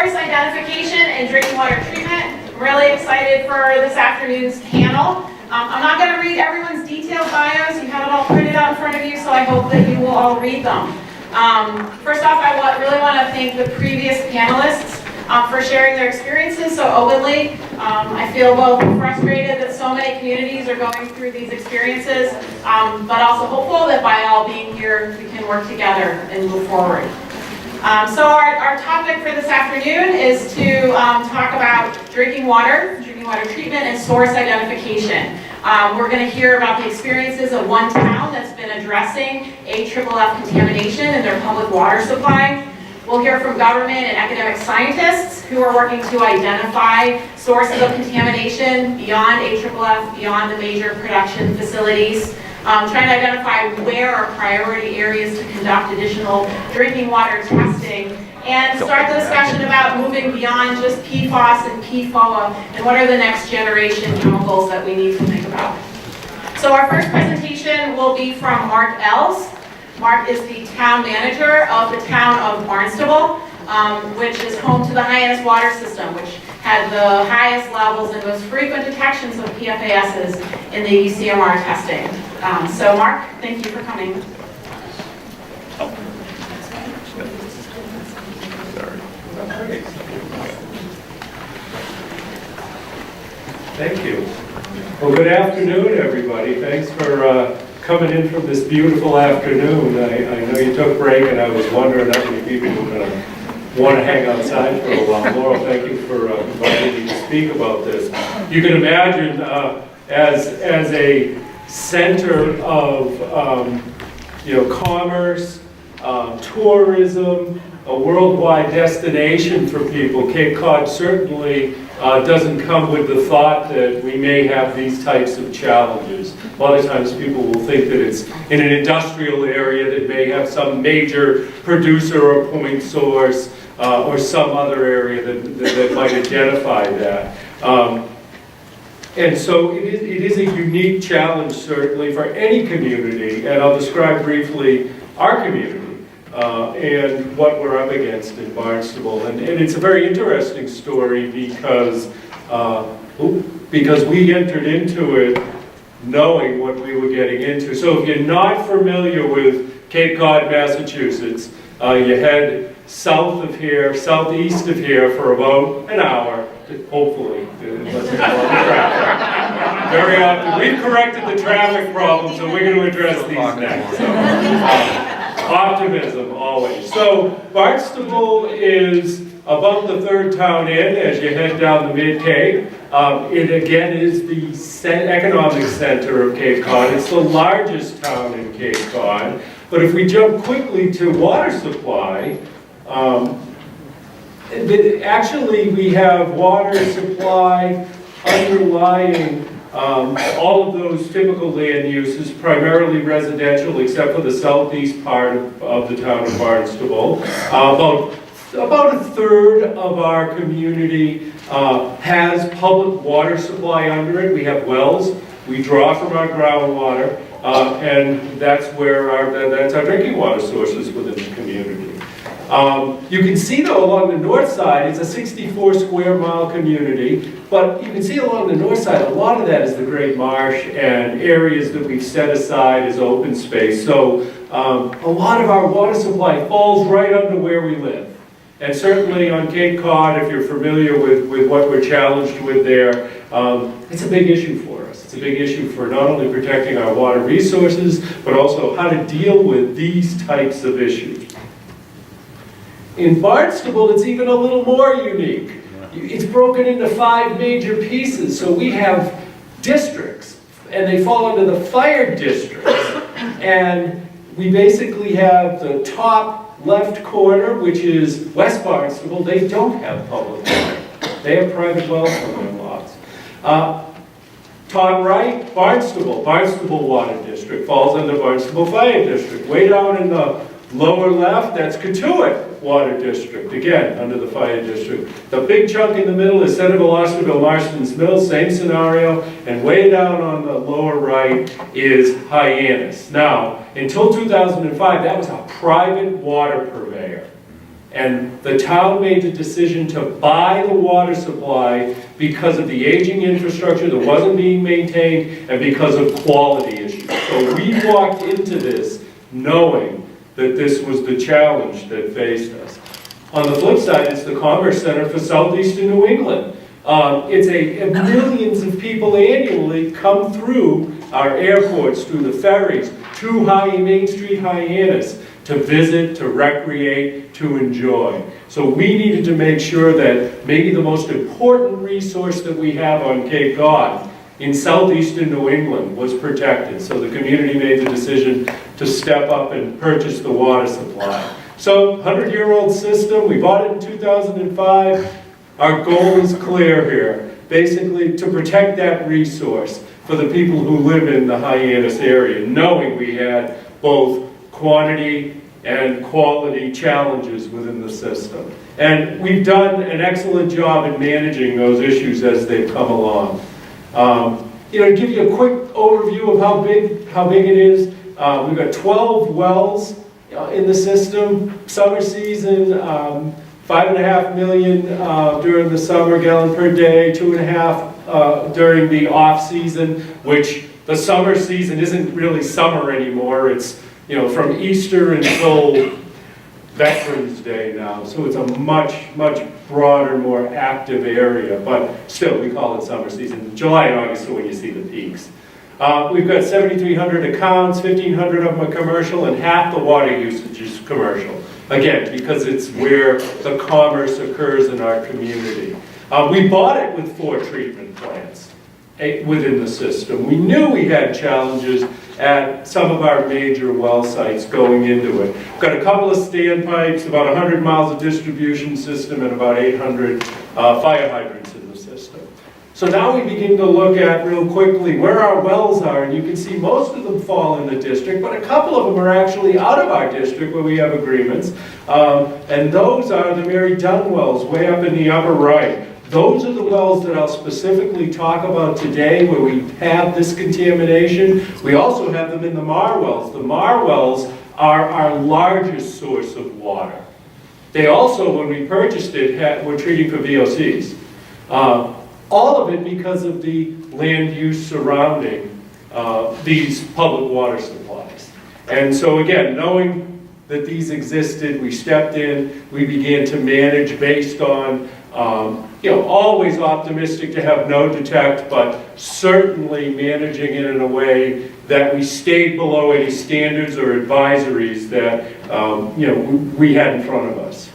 source identification and drinking water treatment. I'm really excited for this afternoon's panel. I'm not going to read everyone's detailed bios. You have it all printed out in front of you, so I hope that you will all read them. First off, I really want to thank the previous panelists for sharing their experiences so openly. I feel both frustrated that so many communities are going through these experiences, but also hopeful that by all being here, we can work together and move forward. So our topic for this afternoon is to talk about drinking water treatment, and source identification. We're going to hear about the experiences of one town that's been addressing AFFF contamination in their public water supply. We'll hear from government and academic scientists who are working to identify sources of contamination beyond AFFF, beyond the major production facilities. Trying to identify where are priority areas to conduct additional drinking water testing, and start the discussion about moving beyond just PFOS and PFOA, and what are the next generation chemicals that we need to think about. So our first presentation will be from Mark Ells. Mark is the town manager of the town of Barnstable, which is home to the Hyannis water system, which had the highest levels and most frequent detections of PFASs in the ECMR testing. So Mark, thank you for coming. Thank you. Well, good afternoon, everybody. Thanks for coming in from this beautiful afternoon. I know you took a break, and I was wondering how many people were going to want to hang outside for a while. Laurel, thank you for inviting me to speak about this. You can imagine, as a center of commerce, tourism, a worldwide destination for people, Cape Cod certainly doesn't come with the thought that we may have these types of challenges. A lot of times people will think that it's in an industrial area that may have some major producer or point source or some other area that might identify that. And so it is a unique challenge, certainly, for any community, and I'll describe briefly our community and what we're up against in Barnstable. And it's a very interesting story because we entered into it knowing what we were getting into. So if you're not familiar with Cape Cod, Massachusetts, you head south of here, southeast of here for about an hour, hopefully. Very often. We've corrected the traffic problem, so we're going to address these next. So, optimism, always. So, Barnstable is about the third town in as you head down the Mid-Cape. It again is the economic center of Cape Cod. It's the largest town in Cape Cod. But if we jump quickly to water supply, actually we have water supply underlying all of those typical land uses, primarily residential, except for the southeast part of the town of Barnstable. About a third of our community has public water supply under it. We have wells. We draw from our groundwater, and that's where that's our drinking water sources within the community. You can see, though, along the north side, it's a 64 square mile community, but you can see along the north side, a lot of that is the Great Marsh and areas that we've set aside as open space. So a lot of our water supply falls right under where we live. And certainly on Cape Cod, if you're familiar with what we're challenged with there, it's a big issue for us. It's a big issue for not only protecting our water resources, but also how to deal with these types of issues. In Barnstable, it's even a little more unique. It's broken into 5 major pieces. So we have districts, and they fall under the fire districts. And we basically have the top left corner, which is West Barnstable. They don't have public water. They have private wells on their lots. Top right, Barnstable Water District falls under Barnstable Fire District. Way down in the lower left, that's Cotuit Water District, again, under the Fire District. The big chunk in the middle is Centerville, Osterville, Marston's Mills, same scenario, and way down on the lower right is Hyannis. Now, until 2005, that was a private water purveyor. And the town made the decision to buy the water supply because of the aging infrastructure that wasn't being maintained and because of quality issues. So we walked into this knowing that this was the challenge that faced us. On the flip side, it's the Commerce Center for Southeastern New England. Millions of people annually come through our airports, through the ferries, to Main Street Hyannis, to visit, to recreate, to enjoy. So we needed to make sure that maybe the most important resource that we have on Cape Cod in southeastern New England was protected. So the community made the decision to step up and purchase the water supply. So 100-year-old system, we bought it in 2005. Our goal is clear here, basically to protect that resource for the people who live in the Hyannis area, knowing we had both quantity and quality challenges within the system. And we've done an excellent job in managing those issues as they've come along. To give you a quick overview of how big it is, we've got 12 wells in the system. Summer season, 5.5 million during the summer gallon per day, 2.5 during the off season, which the summer season isn't really summer anymore. It's from Easter until Veterans Day now. So it's a much broader, more active area, but still we call it summer season. July and August are when you see the peaks. We've got 7,300 accounts, 1,500 of them are commercial, and half the water usage is commercial. Again, because it's where the commerce occurs in our community. We bought it with 4 treatment plants within the system. We knew we had challenges at some of our major well sites going into it. We've got a couple of standpipes, about 100 miles of distribution system, and about 800 fire hydrants in the system. So now we begin to look at real quickly where our wells are, and you can see most of them fall in the district, but a couple of them are actually out of our district where we have agreements. And those are the Mary Dunn wells way up in the upper right. Those are the wells that I'll specifically talk about today where we have this contamination. We also have them in the Mar wells. The Mar wells are our largest source of water. They also, when we purchased it, were treating for VOCs. All of it because of the land use surrounding these public water supplies. And so again, knowing that these existed, we stepped in, we began to manage based on always optimistic to have no detect, but certainly managing it in a way that we stayed below any standards or advisories that we had in front of us.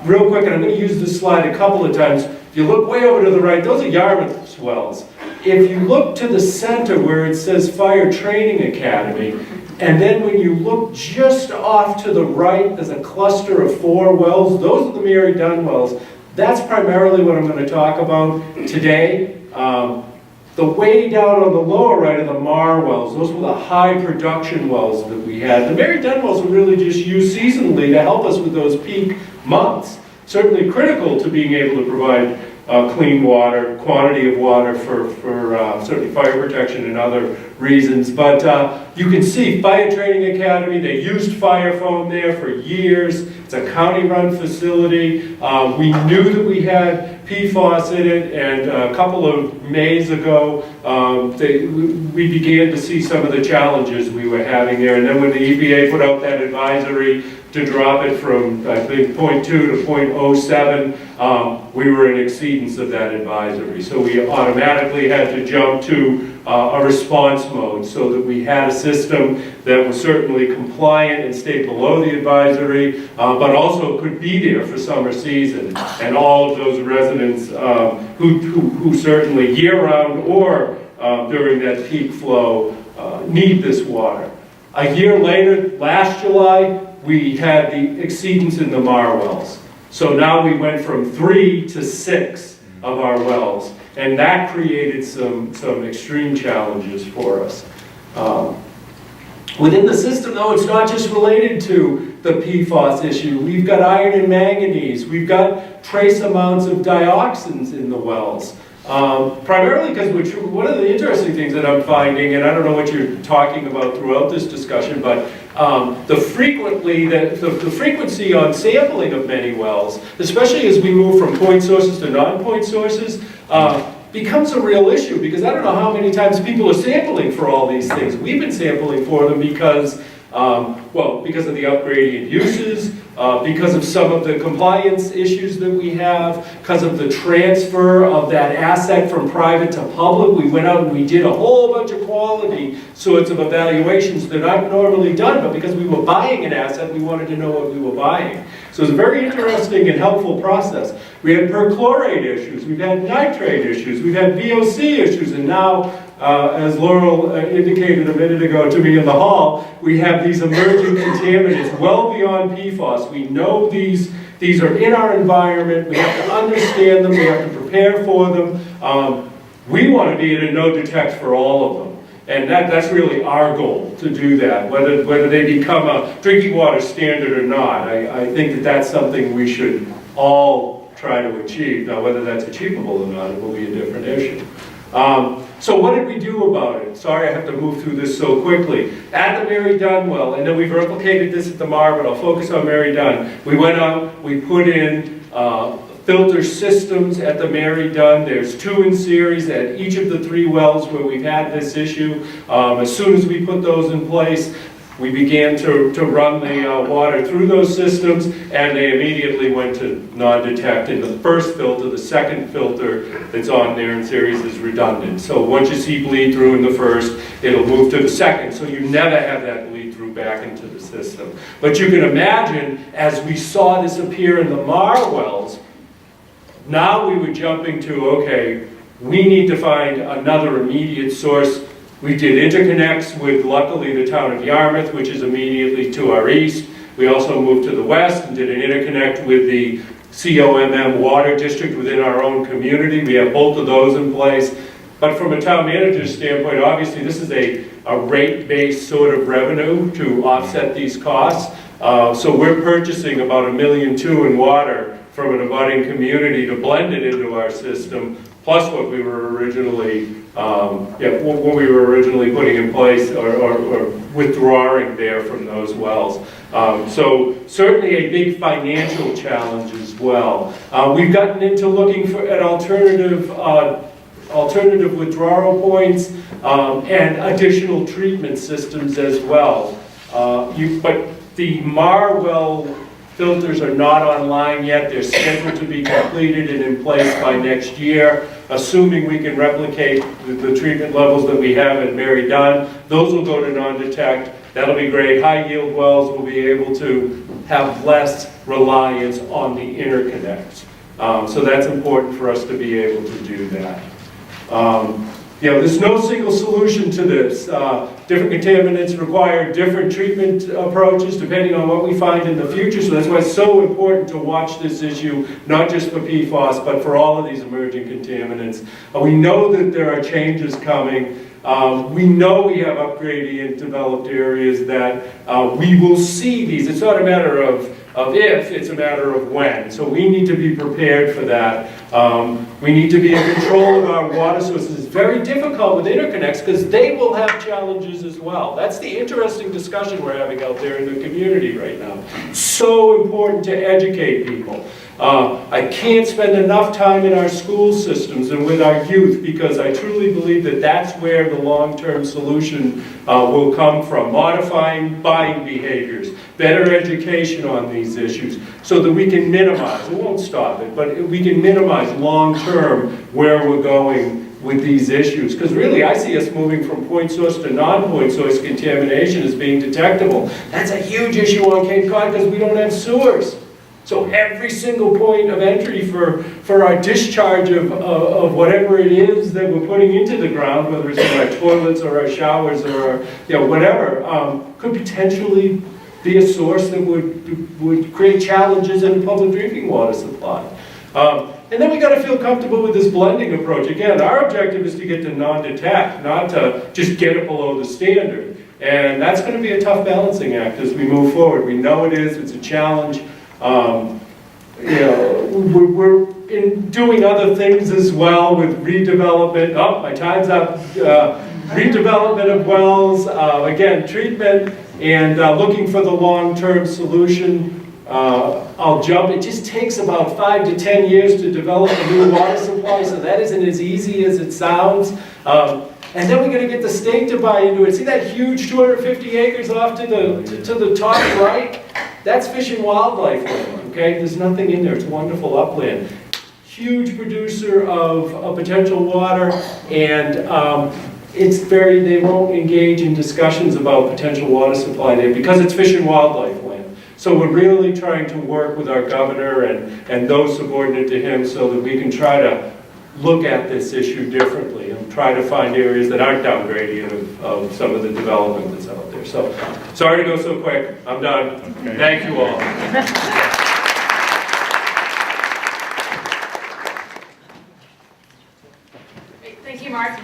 Real quick, and I'm going to use this slide a couple of times. If you look way over to the right, those are Yarmouth's wells. If you look to the center where it says Fire Training Academy, and then when you look just off to the right, there's a cluster of 4 wells. Those are the Mary Dunn wells. That's primarily what I'm going to talk about today. The way down on the lower right are the Mar wells. Those were the high production wells that we had. The Mary Dunn wells were really just used seasonally to help us with those peak months. Certainly critical to being able to provide clean water, quantity of water for certainly fire protection and other reasons. But you can see Fire Training Academy, they used fire foam there for years. It's a county-run facility. We knew that we had PFAS in it, and a couple of Mays ago, we began to see some of the challenges we were having there. And then when the EPA put out that advisory to drop it from, I think, 0.2 to 0.07, we were in exceedance of that advisory. So we automatically had to jump to a response mode so that we had a system that was certainly compliant and stayed below the advisory, but also could be there for summer season. And all of those residents who certainly year-round or during that peak flow need this water. A year later, last July, we had the exceedance in the Mar wells. So now we went from 3 to 6 of our wells, and that created some extreme challenges for us. Within the system, though, it's not just related to the PFAS issue. We've got iron and manganese. We've got trace amounts of dioxins in the wells. Primarily because one of the interesting things that I'm finding, and I don't know what you're talking about throughout this discussion, but the frequency on sampling of many wells, especially as we move from point sources to non-point sources, becomes a real issue, because I don't know how many times people are sampling for all these things. We've been sampling for them because, well, because of the upgradient uses, because of some of the compliance issues that we have, because of the transfer of that asset from private to public. We went out and we did a whole bunch of quality sorts of evaluations that aren't normally done, but because we were buying an asset, we wanted to know what we were buying. So it's a very interesting and helpful process. We had perchlorate issues, we've had nitrate issues, we've had VOC issues, and now, as Laurel indicated a minute ago to me in the hall, we have these emerging contaminants well beyond PFAS. We know these are in our environment, we have to understand them, we have to prepare for them. We want to be at a no detect for all of them. And that's really our goal, to do that, whether they become a drinking water standard or not. I think that that's something we should all try to achieve. Now, whether that's achievable or not, it will be a different issue. So what did we do about it? Sorry, I have to move through this so quickly. At the Mary Dunn well, and then we've replicated this at the Mar, but I'll focus on Mary Dunn. We went out, we put in filter systems at the Mary Dunn. There's 2 in series at each of the 3 wells where we've had this issue. As soon as we put those in place, we began to run the water through those systems, and they immediately went to non-detect in the first filter. The second filter that's on there in series is redundant. So once you see bleed through in the first, it'll move to the second. So you never have that bleed through back into the system. But you can imagine, as we saw this appear in the Mar wells, now we were jumping to, okay, we need to find another immediate source. We did interconnects with, luckily, the town of Yarmouth, which is immediately to our east. We also moved to the west and did an interconnect with the COMM water district within our own community. We have both of those in place. But from a town manager's standpoint, obviously this is a rate-based sort of revenue to offset these costs. So we're purchasing about $1.2 million in water from an abutting community to blend it into our system, plus what we were originally, what we were originally putting in place or withdrawing there from those wells. So certainly a big financial challenge as well. We've gotten into looking at alternative withdrawal points and additional treatment systems as well. But the Mar well filters are not online yet. They're scheduled to be completed and in place by next year, assuming we can replicate the treatment levels that we have at Mary Dunn. Those will go to non-detect. That'll be great. High yield wells will be able to have less reliance on the interconnects. So that's important for us to be able to do that. There's no single solution to this. Different contaminants require different treatment approaches depending on what we find in the future. So that's why it's so important to watch this issue, not just for PFAS, but for all of these emerging contaminants. We know that there are changes coming. We know we have upgradient developed areas that we will see these. It's not a matter of if, it's a matter of when. So we need to be prepared for that. We need to be in control of our water sources. It's very difficult with interconnects because they will have challenges as well. That's the interesting discussion we're having out there in the community right now. So important to educate people. I can't spend enough time in our school systems and with our youth because I truly believe that that's where the long-term solution will come from. Modifying buying behaviors, better education on these issues so that we can minimize, it won't stop it, but we can minimize long-term where we're going with these issues. Because really I see us moving from point source to non-point source contamination as being detectable. That's a huge issue on Cape Cod because we don't have sewers. So every single point of entry for our discharge of whatever it is that we're putting into the ground, whether it's in our toilets or our showers or whatever, could potentially be a source that would create challenges in the public drinking water supply. And then we got to feel comfortable with this blending approach. Again, our objective is to get to non-detect, not to just get it below the standard. And that's going to be a tough balancing act as we move forward. We know it is, it's a challenge. in doing other things as well with redevelopment. Oh, my time's up. Redevelopment of wells, again, treatment, and looking for the long-term solution. I'll jump. It just takes about 5 to 10 years to develop a new water supply, so that isn't as easy as it sounds. And then we're going to get the state to buy into it. See that huge 250 acres off to the top right? That's Fish and Wildlife land, okay? There's nothing in there. It's wonderful upland. Huge producer of potential water, and they won't engage in discussions about potential water supply there because it's Fish and Wildlife land. So we're really trying to work with our governor and those subordinate to him so that we can try to look at this issue differently and try to find areas that aren't down gradient of some of the development that's out there. So, sorry to go so quick. I'm done. Okay. Thank you all. Great. Thank you, Mark.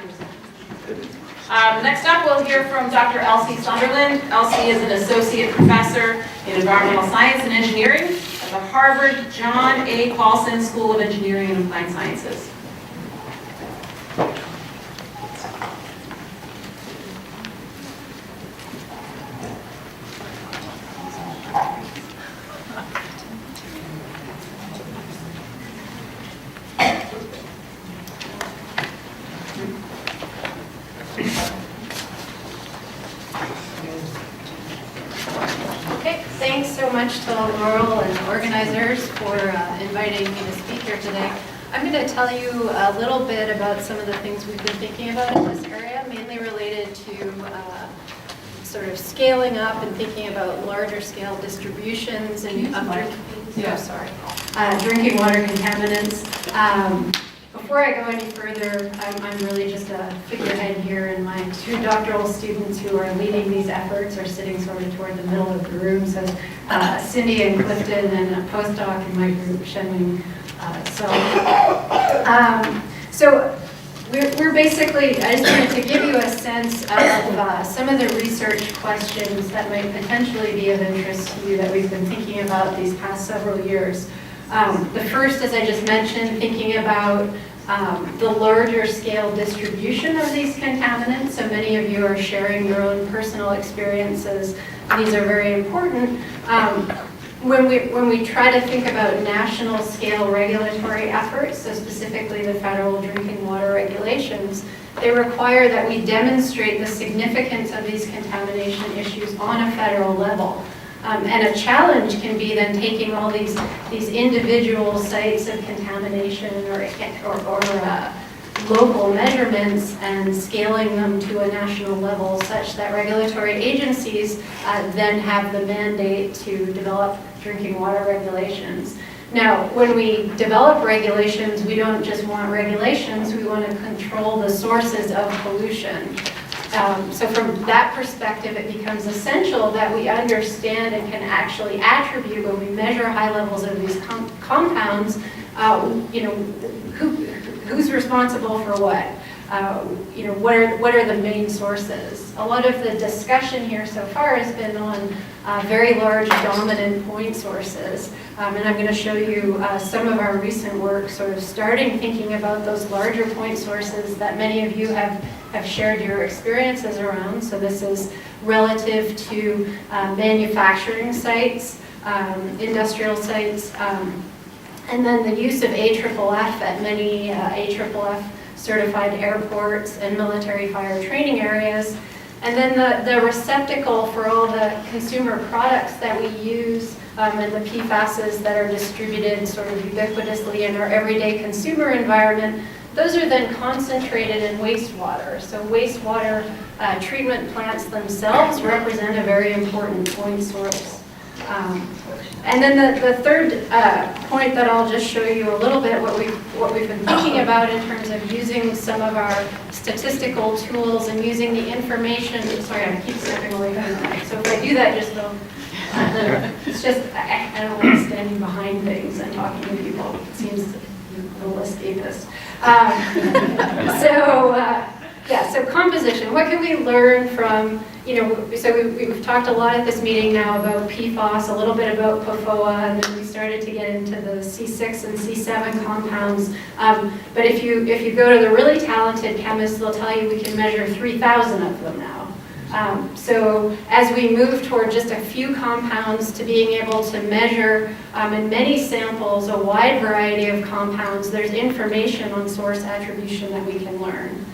Next up, we'll hear from Dr. Elsie Sunderland. Elsie is an associate professor in environmental science and engineering at the Harvard John A. Paulson School of Engineering and Applied Sciences. Okay, thanks so much to Laurel and organizers for inviting me to speak here today. I'm going to tell you a little bit about some of the things we've been thinking about in this area, mainly related to sort of scaling up and thinking about larger scale distributions and drinking water contaminants. Before I go any further, I'm really just a figurehead here, and my 2 doctoral students who are leading these efforts are sitting sort of toward the middle of the room. So Cindy and Clifton and a postdoc in my group, Shenming. So we're basically, I just wanted to give you a sense of some of the research questions that might potentially be of interest to you that we've been thinking about these past several years. The first, as I just mentioned, thinking about the larger scale distribution of these contaminants. So many of you are sharing your own personal experiences. These are very important. When we try to think about national scale regulatory efforts, so specifically the federal drinking water regulations, they require that we demonstrate the significance of these contamination issues on a federal level. And a challenge can be then taking all these individual sites of contamination or local measurements and scaling them to a national level such that regulatory agencies then have the mandate to develop drinking water regulations. Now, when we develop regulations, we don't just want regulations, we want to control the sources of pollution. So from that perspective, it becomes essential that we understand and can actually attribute when we measure high levels of these compounds, who's responsible for what? What are the main sources? A lot of the discussion here so far has been on very large dominant point sources. And I'm going to show you some of our recent work sort of starting thinking about those larger point sources that many of you have shared your experiences around. So this is relative to manufacturing sites, industrial sites, and then the use of AFFF at many AFFF certified airports and military fire training areas. And then the receptacle for all the consumer products that we use and the PFASs that are distributed sort of ubiquitously in our everyday consumer environment, those are then concentrated in wastewater. So wastewater treatment plants themselves represent a very important point source. And then the third point that I'll just show you a little bit what we've been thinking about in terms of using some of our statistical tools and using the information. Sorry, I keep stepping away from the mic. So if I do that, just know. It's just I don't like standing behind things and talking to people. It seems a little escapist. Yeah, so composition, what can we learn from, so we've talked a lot at this meeting now about PFAS, a little bit about PFOA, and then we started to get into the C6 and C7 compounds. But if you go to the really talented chemists, they'll tell you we can measure 3,000 of them now. So as we move toward just a few compounds to being able to measure in many samples a wide variety of compounds, there's information on source attribution that we can learn.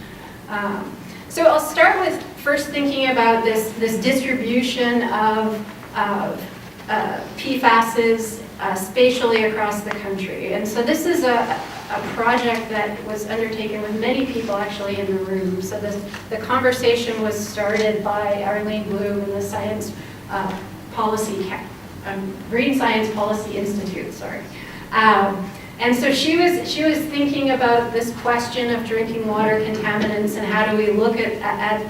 So I'll start with first thinking about this distribution of PFASs spatially across the country. And so this is a project that was undertaken with many people actually in the room. So the conversation was started by Arlene Bloom in the Science Policy, Green Science Policy Institute, sorry. And so she was thinking about this question of drinking water contaminants and how do we look at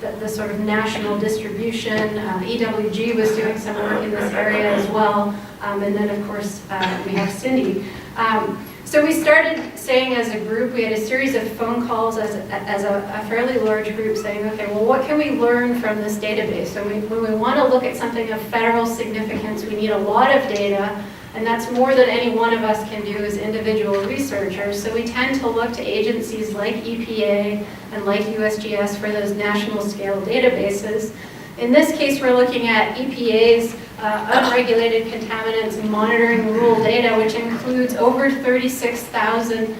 the sort of national distribution. EWG was doing some work in this area as well. And then of course we have Cindy. So we started saying as a group, we had a series of phone calls as a fairly large group saying, okay, well, what can we learn from this database? So when we want to look at something of federal significance, we need a lot of data, and that's more than any one of us can do as individual researchers. So we tend to look to agencies like EPA and like USGS for those national scale databases. In this case, we're looking at EPA's unregulated contaminants monitoring rule data, which includes over 36,000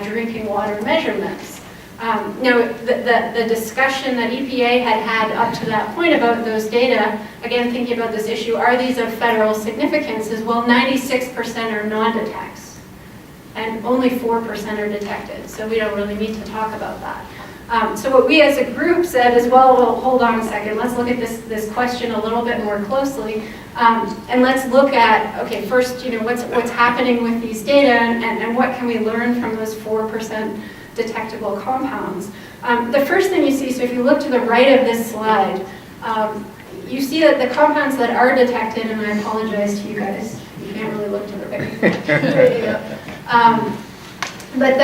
drinking water measurements. Now, the discussion that EPA had up to that point about those data, again, thinking about this issue, are these of federal significance, is, well, 96% are non-detects, and only 4% are detected, so we don't really need to talk about that. So what we as a group said is, well, hold on a second, let's look at this question a little bit more closely, and let's look at, okay, first, what's happening with these data, and what can we learn from those 4% detectable compounds. The first thing you see, so if you look to the right of this slide, you see that the compounds that are detected, and I apologize to you guys, you can't really look to the right. There you go. But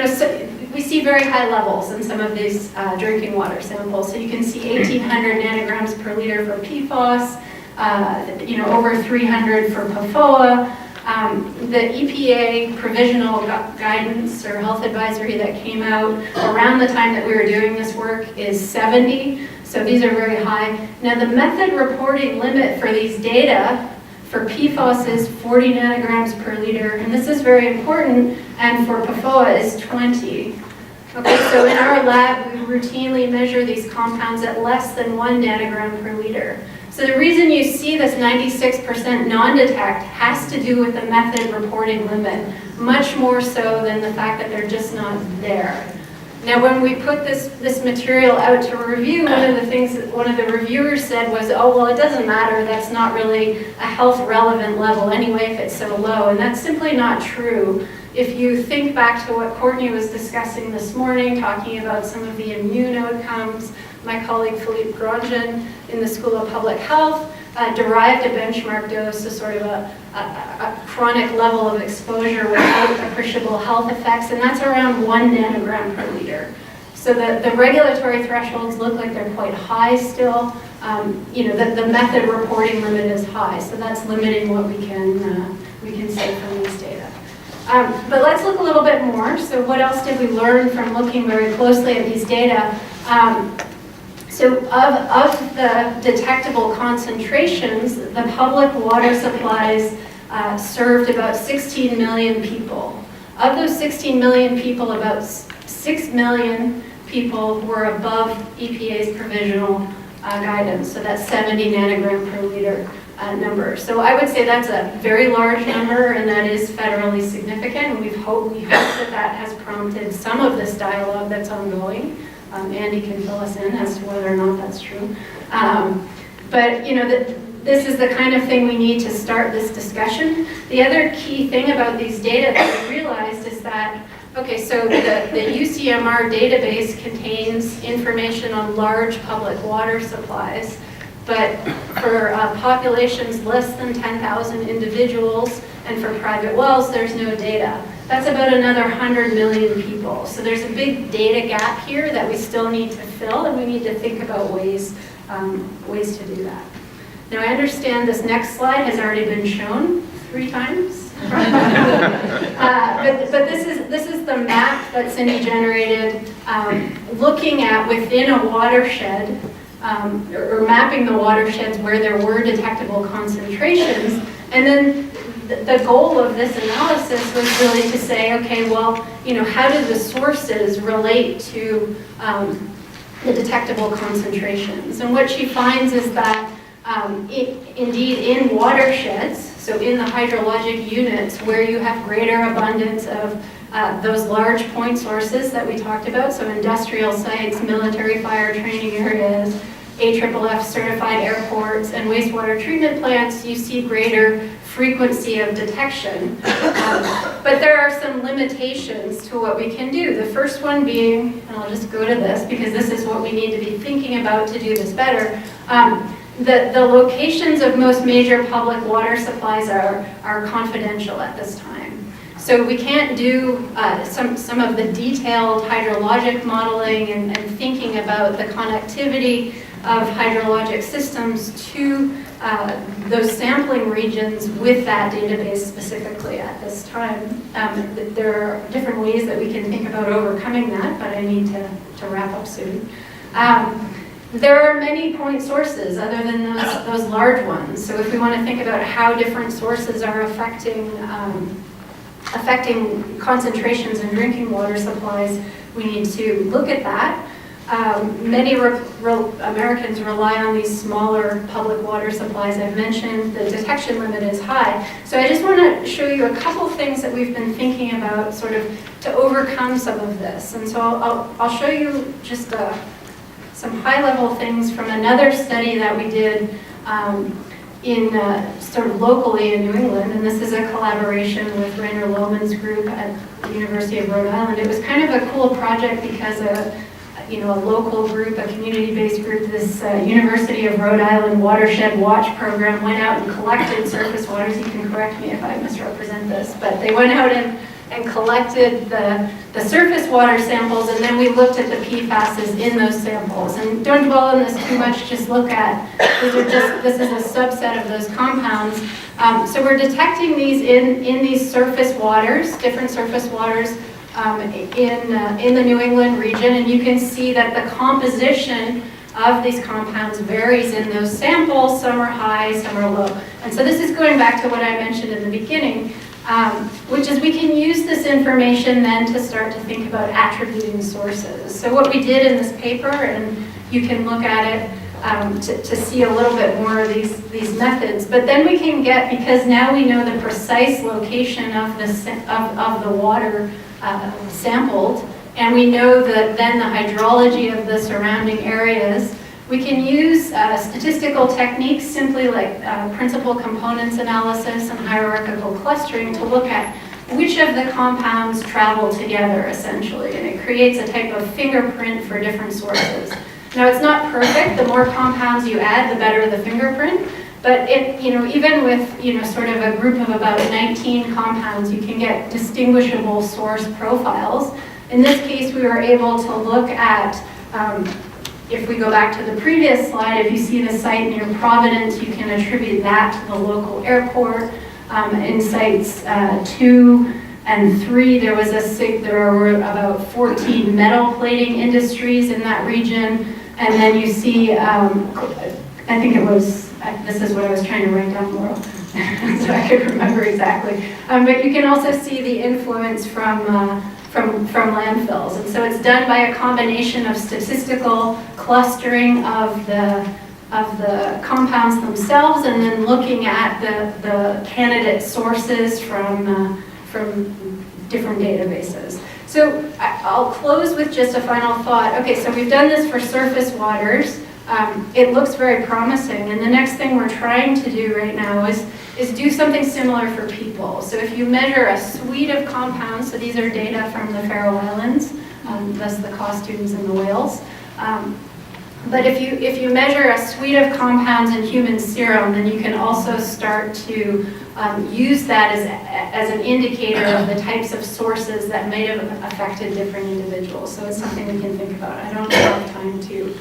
so we see very high levels in some of these drinking water samples. So you can see 1,800 nanograms per liter for PFOS, over 300 for PFOA. The EPA provisional guidance or health advisory that came out around the time that we were doing this work is 70, so these are very high. Now the method reporting limit for these data for PFOS is 40 nanograms per liter, and this is very important, and for PFOA is 20. Okay, so in our lab, we routinely measure these compounds at less than 1 nanogram per liter. So the reason you see this 96% non-detect has to do with the method reporting limit, much more so than the fact that they're just not there. Now when we put this material out to review, one of the things that one of the reviewers said was, oh, well, it doesn't matter, that's not really a health relevant level anyway if it's so low, and that's simply not true. If you think back to what Courtney was discussing this morning, talking about some of the immune outcomes, my colleague Philippe Grandjean in the School of Public Health derived a benchmark dose, a sort of a chronic level of exposure without appreciable health effects, and that's around 1 nanogram per liter. So the regulatory thresholds look like they're quite high still. The method reporting limit is high, so that's limiting what we can say from these data. But let's look a little bit more. So what else did we learn from looking very closely at these data? So of the detectable concentrations, the public water supplies served about 16 million people. Of those 16 million people, about 6 million people were above EPA's provisional guidance, so that's 70 nanogram per liter number. So I would say that's a very large number, and that is federally significant, and we hope that has prompted some of this dialogue that's ongoing. Andy can fill us in as to whether or not that's true. But this is the kind of thing we need to start this discussion. The other key thing about these data that we realized is that, okay, so the UCMR database contains information on large public water supplies, but for populations less than 10,000 individuals and for private wells, there's no data. That's about another 100 million people. So there's a big data gap here that we still need to fill, and we need to think about ways to do that. Now, I understand this next slide has already been shown 3 times. But this is the map that Cindy generated, looking at within a watershed, or mapping the watersheds where there were detectable concentrations. And then the goal of this analysis was really to say, okay, well, how do the sources relate to the detectable concentrations? And what she finds is that indeed in watersheds, so in the hydrologic units where you have greater abundance of those large point sources that we talked about, so industrial sites, military fire training areas, AFFF certified airports, and wastewater treatment plants, you see greater frequency of detection. But there are some limitations to what we can do. The first one being, and I'll just go to this because this is what we need to be thinking about to do this better, the locations of most major public water supplies are confidential at this time. So we can't do some of the detailed hydrologic modeling and thinking about the connectivity of hydrologic systems to those sampling regions with that database specifically at this time. There are different ways that we can think about overcoming that, but I need to wrap up soon. There are many point sources other than those large ones. So if we want to think about how different sources are affecting concentrations in drinking water supplies, we need to look at that. Many Americans rely on these smaller public water supplies I've mentioned. The detection limit is high. So I just want to show you a couple things that we've been thinking about sort of to overcome some of this. And so I'll show you just some high-level things from another study that we did sort of locally in New England, and this is a collaboration with Rainer Lohmann's group at the University of Rhode Island. It was kind of a cool project because a local group, a community-based group, this University of Rhode Island Watershed Watch program went out and collected surface waters. You can correct me if I misrepresent this, but they went out and collected the surface water samples, and then we looked at the PFASs in those samples. And don't dwell on this too much, just look at, this is a subset of those compounds. So we're detecting these in these surface waters, different surface waters in the New England region, and you can see that the composition of these compounds varies in those samples. Some are high, some are low. And so this is going back to what I mentioned in the beginning, which is we can use this information then to start to think about attributing sources. So what we did in this paper, and you can look at it to see a little bit more of these methods, but then we can get, because now we know the precise location of the water sampled, and we know that then the hydrology of the surrounding areas, we can use statistical techniques simply like principal components analysis and hierarchical clustering to look at which of the compounds travel together essentially, and it creates a type of fingerprint for different sources. Now it's not perfect, the more compounds you add, the better the fingerprint, but even with sort of a group of about 19 compounds, you can get distinguishable source profiles. In this case, we were able to look at, if we go back to the previous slide, if you see the site near Providence, you can attribute that to the local airport. In sites 2 and 3, there were about 14 metal plating industries in that region. And then you see, I think it was, this is what I was trying to write down, Laurel, so I could remember exactly. But you can also see the influence from landfills. And so it's done by a combination of statistical clustering of the compounds themselves, and then looking at the candidate sources from different databases. So I'll close with just a final thought. Okay, so we've done this for surface waters. It looks very promising, and the next thing we're trying to do right now is do something similar for people. So if you measure a suite of compounds, so these are data from the Faroe Islands, thus the costumes and the whales. But if you measure a suite of compounds in human serum, then you can also start to use that as an indicator of the types of sources that may have affected different individuals. So it's something we can think about. I don't have time to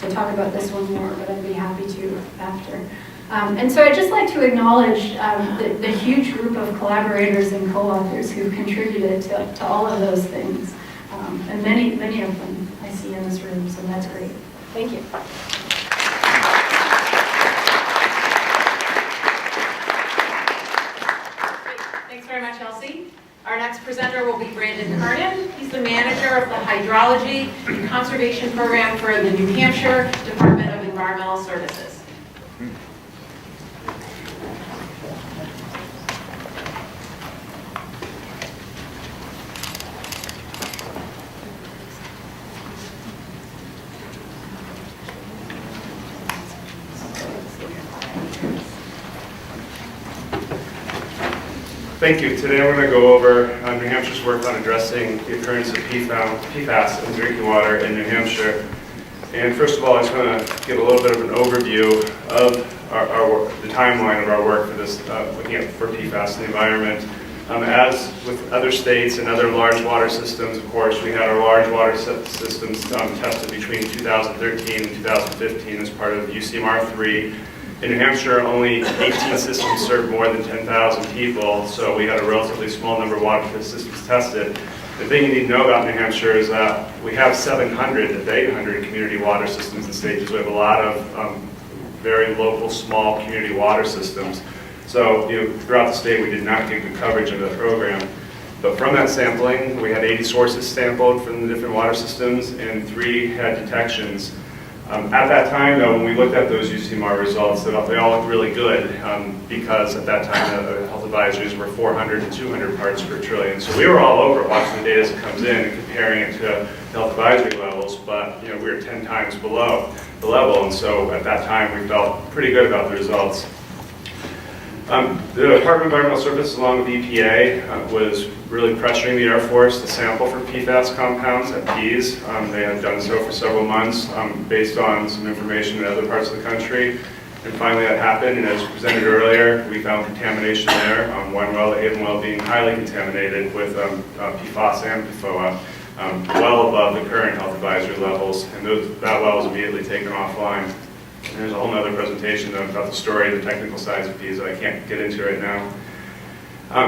talk about this one more, but I'd be happy to after. And so I'd just like to acknowledge the huge group of collaborators and co-authors who've contributed to all of those things. And many of them I see in this room, so that's great. Thank you. Thanks very much, Elsie. Our next presenter will be Brandon Kernan. He's the manager of the Hydrology and Conservation Program for the New Hampshire Department of Environmental Services. Thank you. Today we're going to go over New Hampshire's work on addressing the occurrence of PFAS in drinking water in New Hampshire. And first of all, I just want to give a little bit of an overview of our work, the timeline of our work for this, looking at for PFAS in the environment. As with other states and other large water systems, of course, we had our large water systems tested between 2013 and 2015 as part of UCMR 3. In New Hampshire, only 18 systems serve more than 10,000 people, so we had a relatively small number of water systems tested. The thing you need to know about New Hampshire is that we have 700 to 800 community water systems in stages. We have a lot of very local, small community water systems. So throughout the state, we did not get good coverage of the program. But from that sampling, we had 80 sources sampled from the different water systems, and 3 had detections. At that time, though, when we looked at those UCMR results, they all looked really good because at that time the health advisories were 400 and 200 parts per trillion. So we were all over watching the data as it comes in and comparing it to health advisory levels, but we were 10 times below the level, and so at that time we felt pretty good about the results. The Department of Environmental Services, along with EPA, was really pressuring the Air Force to sample for PFAS compounds at Pease. They had done so for several months based on some information in other parts of the country. And finally that happened, and as presented earlier, we found contamination there. One well, the Haven well, being highly contaminated with PFAS and PFOA, well above the current health advisory levels, and that well was immediately taken offline. And there's a whole other presentation about the story, the technical sides of Pease that I can't get into right now.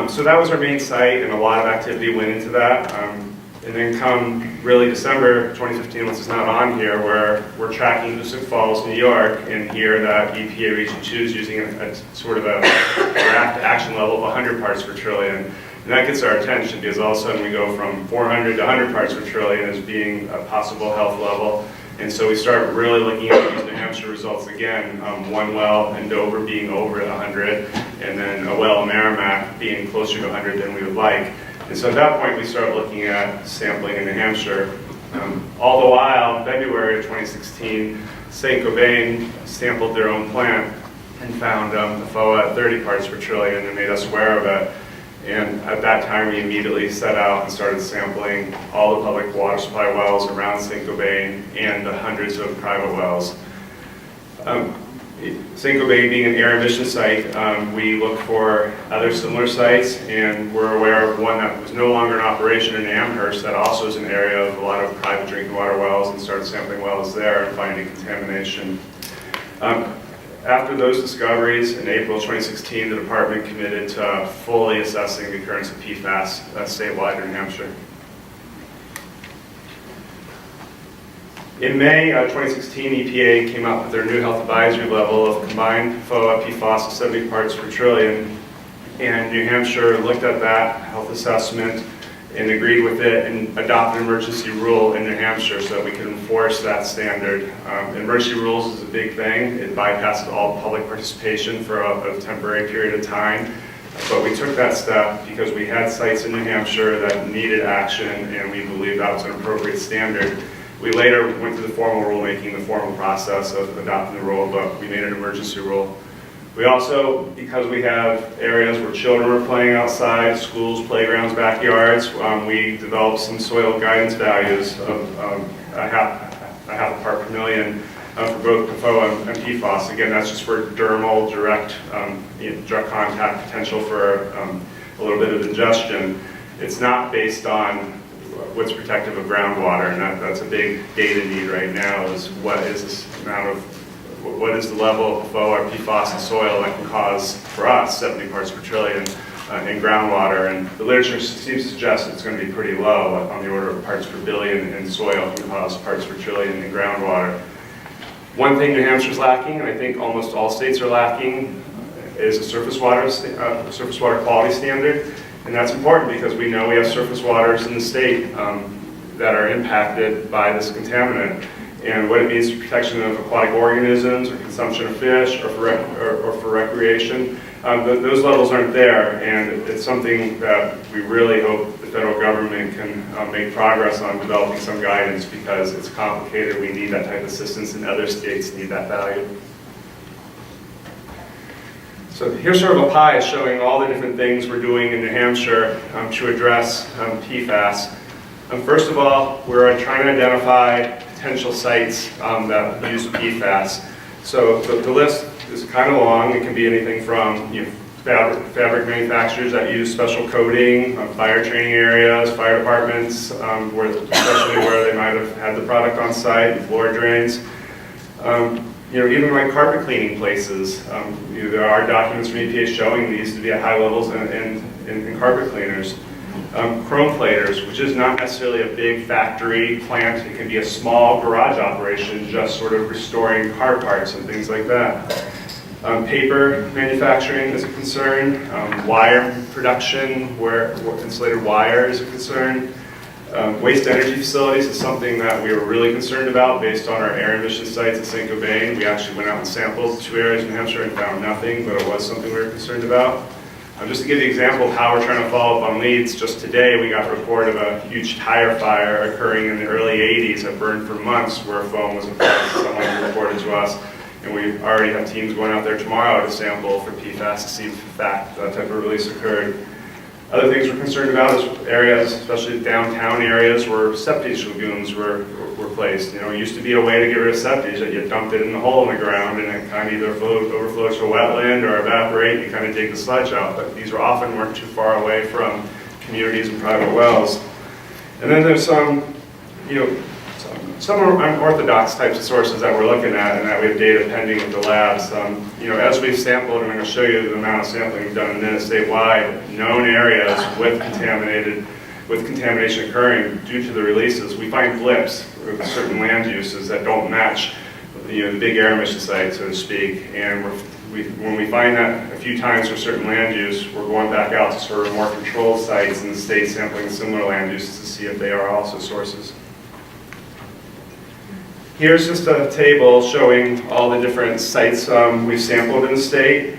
So that was our main site, and a lot of activity went into that. And then come really December 2015, which is not on here, where we're tracking Hoosick Falls, New York, and hear that EPA Region 2 is using a sort of a draft action level of 100 parts per trillion. And that gets our attention because all of a sudden we go from 400 to 100 parts per trillion as being a possible health level. And so we start really looking at these New Hampshire results again, one well in Dover being over 100, and then a well in Merrimack being closer to 100 than we would like. And so at that point we start looking at sampling in New Hampshire. All the while, in February of 2016, St. Gobain sampled their own plant and found the PFOA at 30 parts per trillion and made us aware of it. And at that time, we immediately set out and started sampling all the public water supply wells around St. Gobain and the hundreds of private wells. St. Gobain being an air emission site, we looked for other similar sites, and we're aware of one that was no longer in operation in Amherst that also is an area of a lot of private drinking water wells, and started sampling wells there and finding contamination. After those discoveries, in April 2016, the department committed to fully assessing the occurrence of PFAS statewide in New Hampshire. In May 2016, EPA came out with their new health advisory level of combined PFOA PFAS of 70 parts per trillion, and New Hampshire looked at that health assessment and agreed with it and adopted an emergency rule in New Hampshire so that we could enforce that standard. Emergency rules is a big thing. It bypasses all public participation for a temporary period of time. But we took that step because we had sites in New Hampshire that needed action, and we believed that was an appropriate standard. We later went through the formal rulemaking, the formal process of adopting the rule, but we made an emergency rule. We also, because we have areas where children are playing outside, schools, playgrounds, backyards, we developed some soil guidance values of a half a part per million for both PFOA and PFAS. Again, that's just for dermal, direct contact potential for a little bit of ingestion. It's not based on what's protective of groundwater, and that's a big data need right now, is what is the level of PFOA or PFAS in soil that can cause, for us, 70 parts per trillion in groundwater. And the literature seems to suggest it's going to be pretty low, on the order of parts per billion in soil can cause parts per trillion in groundwater. One thing New Hampshire's lacking, and I think almost all states are lacking, is a surface water quality standard. And that's important because we know we have surface waters in the state that are impacted by this contaminant. And what it means for protection of aquatic organisms, or consumption of fish, or for recreation, those levels aren't there. And it's something that we really hope the federal government can make progress on developing some guidance, because it's complicated. We need that type of assistance, and other states need that value. So here's sort of a pie showing all the different things we're doing in New Hampshire to address PFAS. First of all, we're trying to identify potential sites that use PFAS. So the list is kind of long. It can be anything from fabric manufacturers that use special coating, fire training areas, fire departments, especially where they might have had the product on site, and floor drains. Even like carpet cleaning places. There are documents from EPA showing these to be at high levels in carpet cleaners. Chrome platers, which is not necessarily a big factory plant. It can be a small garage operation, just sort of restoring car parts and things like that. Paper manufacturing is a concern. Wire production, where insulated wire is a concern. Waste energy facilities is something that we were really concerned about based on our air emission sites at St. Gobain. We actually went out and sampled 2 areas in New Hampshire and found nothing, but it was something we were concerned about. Just to give you an example of how we're trying to follow up on leads, just today we got a report of a huge tire fire occurring in the early 80s that burned for months, where foam was applied to someone who reported to us. And we already have teams going out there tomorrow to sample for PFAS to see if in fact that type of release occurred. Other things we're concerned about is areas, especially downtown areas, where septic lagoons were placed. It used to be a way to get rid of septic, that you dumped it in the hole in the ground and it kind of either overflows to a wetland or evaporate, and you kind of dig the sludge out. But these weren't too far away from communities and private wells. And then there's some unorthodox types of sources that we're looking at, and that we have data pending with the labs. As we've sampled, and I'm going to show you the amount of sampling we've done in a minute statewide, known areas with contamination occurring due to the releases, we find blips with certain land uses that don't match the big air emission site, so to speak. And when we find that a few times for certain land use, we're going back out to sort of more controlled sites in the state, sampling similar land uses to see if they are also sources. Here's just a table showing all the different sites we've sampled in the state.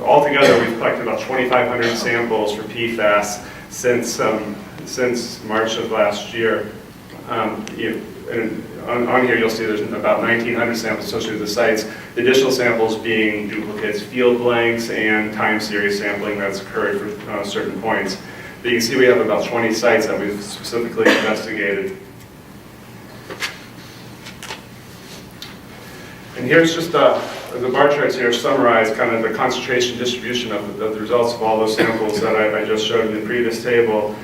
Altogether, we've collected about 2,500 samples for PFAS since March of last year. And on here you'll see there's about 1,900 samples associated with the sites. The additional samples being duplicates, field blanks, and time series sampling that's occurred for certain points. But you can see we have about 20 sites that we've specifically investigated. And here's just the bar charts here summarize kind of the concentration distribution of the results of all those samples that I just showed in the previous table.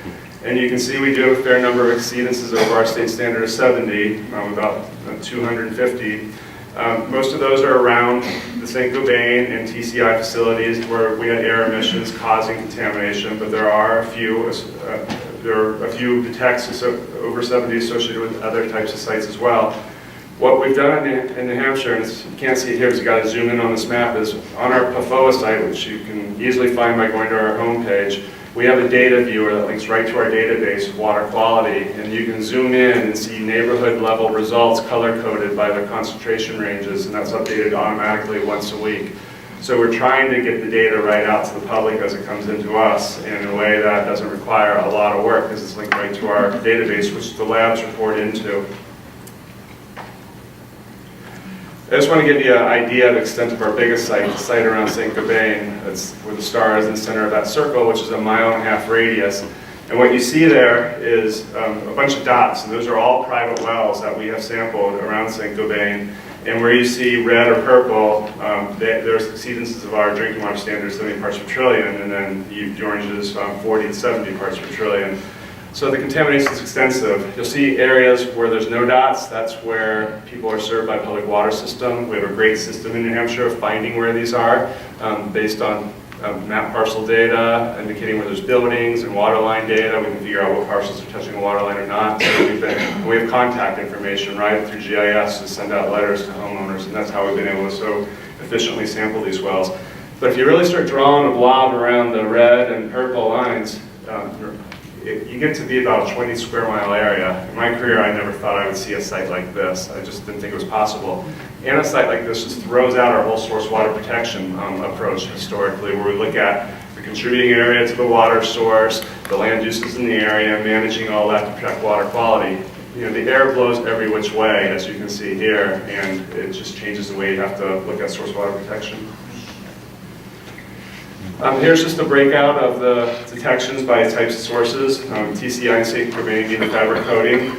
And you can see we do have a fair number of exceedances over our state standard of 70, about 250. Most of those are around the St. Gobain and TCI facilities where we had air emissions causing contamination, but there are a few detects over 70 associated with other types of sites as well. What we've done in New Hampshire, and you can't see it here because you've got to zoom in on this map, is on our PFOA site, which you can easily find by going to our homepage, we have a data viewer that links right to our database of water quality, and you can zoom in and see neighborhood level results color-coded by the concentration ranges, and that's updated automatically once a week. So we're trying to get the data right out to the public as it comes into us in a way that doesn't require a lot of work, because it's linked right to our database, which the labs report into. I just want to give you an idea of the extent of our biggest site, the site around St. Gobain. That's where the star is in the center of that circle, which is a 1.5 mile radius. And what you see there is a bunch of dots, and those are all private wells that we have sampled around St. Gobain. And where you see red or purple, there's exceedances of our drinking water standards, 70 parts per trillion, and then the oranges, 40 to 70 parts per trillion. So the contamination is extensive. You'll see areas where there's no dots. That's where people are served by public water system. We have a great system in New Hampshire of finding where these are based on map parcel data, indicating where there's buildings and water line data. We can figure out what parcels are touching a water line or not. So we have contact information right through GIS to send out letters to homeowners, and that's how we've been able to so efficiently sample these wells. But if you really start drawing a blob around the red and purple lines, you get to be about a 20 square mile area. In my career, I never thought I would see a site like this. I just didn't think it was possible. And a site like this just throws out our whole source water protection approach historically, where we look at the contributing area to the water source, the land uses in the area, managing all that to protect water quality. You know, the air blows every which way, as you can see here, and it just changes the way you have to look at source water protection. Here's just a breakout of the detections by types of sources. TCI and remain being the fabric coating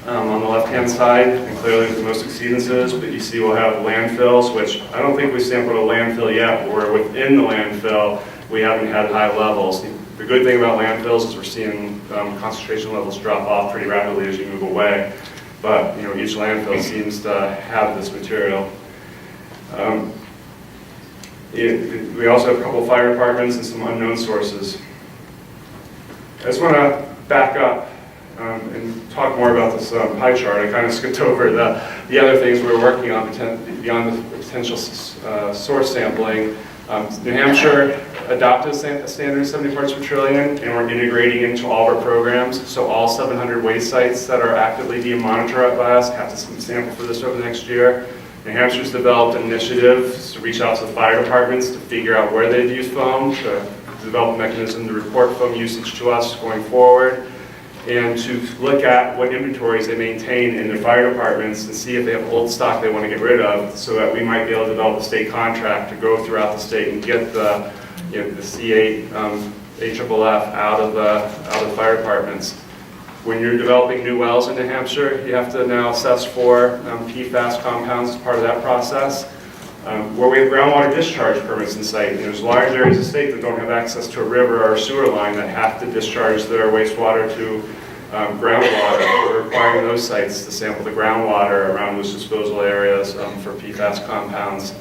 on the left-hand side, and clearly the most exceedances, but you see we'll have landfills, which I don't think we've sampled a landfill yet, but we're within the landfill, we haven't had high levels. The good thing about landfills is we're seeing concentration levels drop off pretty rapidly as you move away, but you know, each landfill seems to have this material. We also have a couple of fire departments and some unknown sources. I just want to back up and talk more about this pie chart. I kind of skipped over the other things we were working on beyond the potential source sampling. New Hampshire adopted a standard of 70 parts per trillion, and we're integrating into all of our programs. So all 700 waste sites that are actively being monitored by us have to sample for this over the next year. New Hampshire's developed initiatives to reach out to the fire departments to figure out where they've used foam, to develop a mechanism to report foam usage to us going forward, and to look at what inventories they maintain in their fire departments and see if they have old stock they want to get rid of, so that we might be able to develop a state contract to go throughout the state and get the C8 AFFF out of the fire departments. When you're developing new wells in New Hampshire, you have to now assess for PFAS compounds as part of that process. Where we have groundwater discharge permits in site, and there's large areas of the state that don't have access to a river or a sewer line that have to discharge their wastewater to groundwater. We're requiring those sites to sample the groundwater around those disposal areas for PFAS compounds.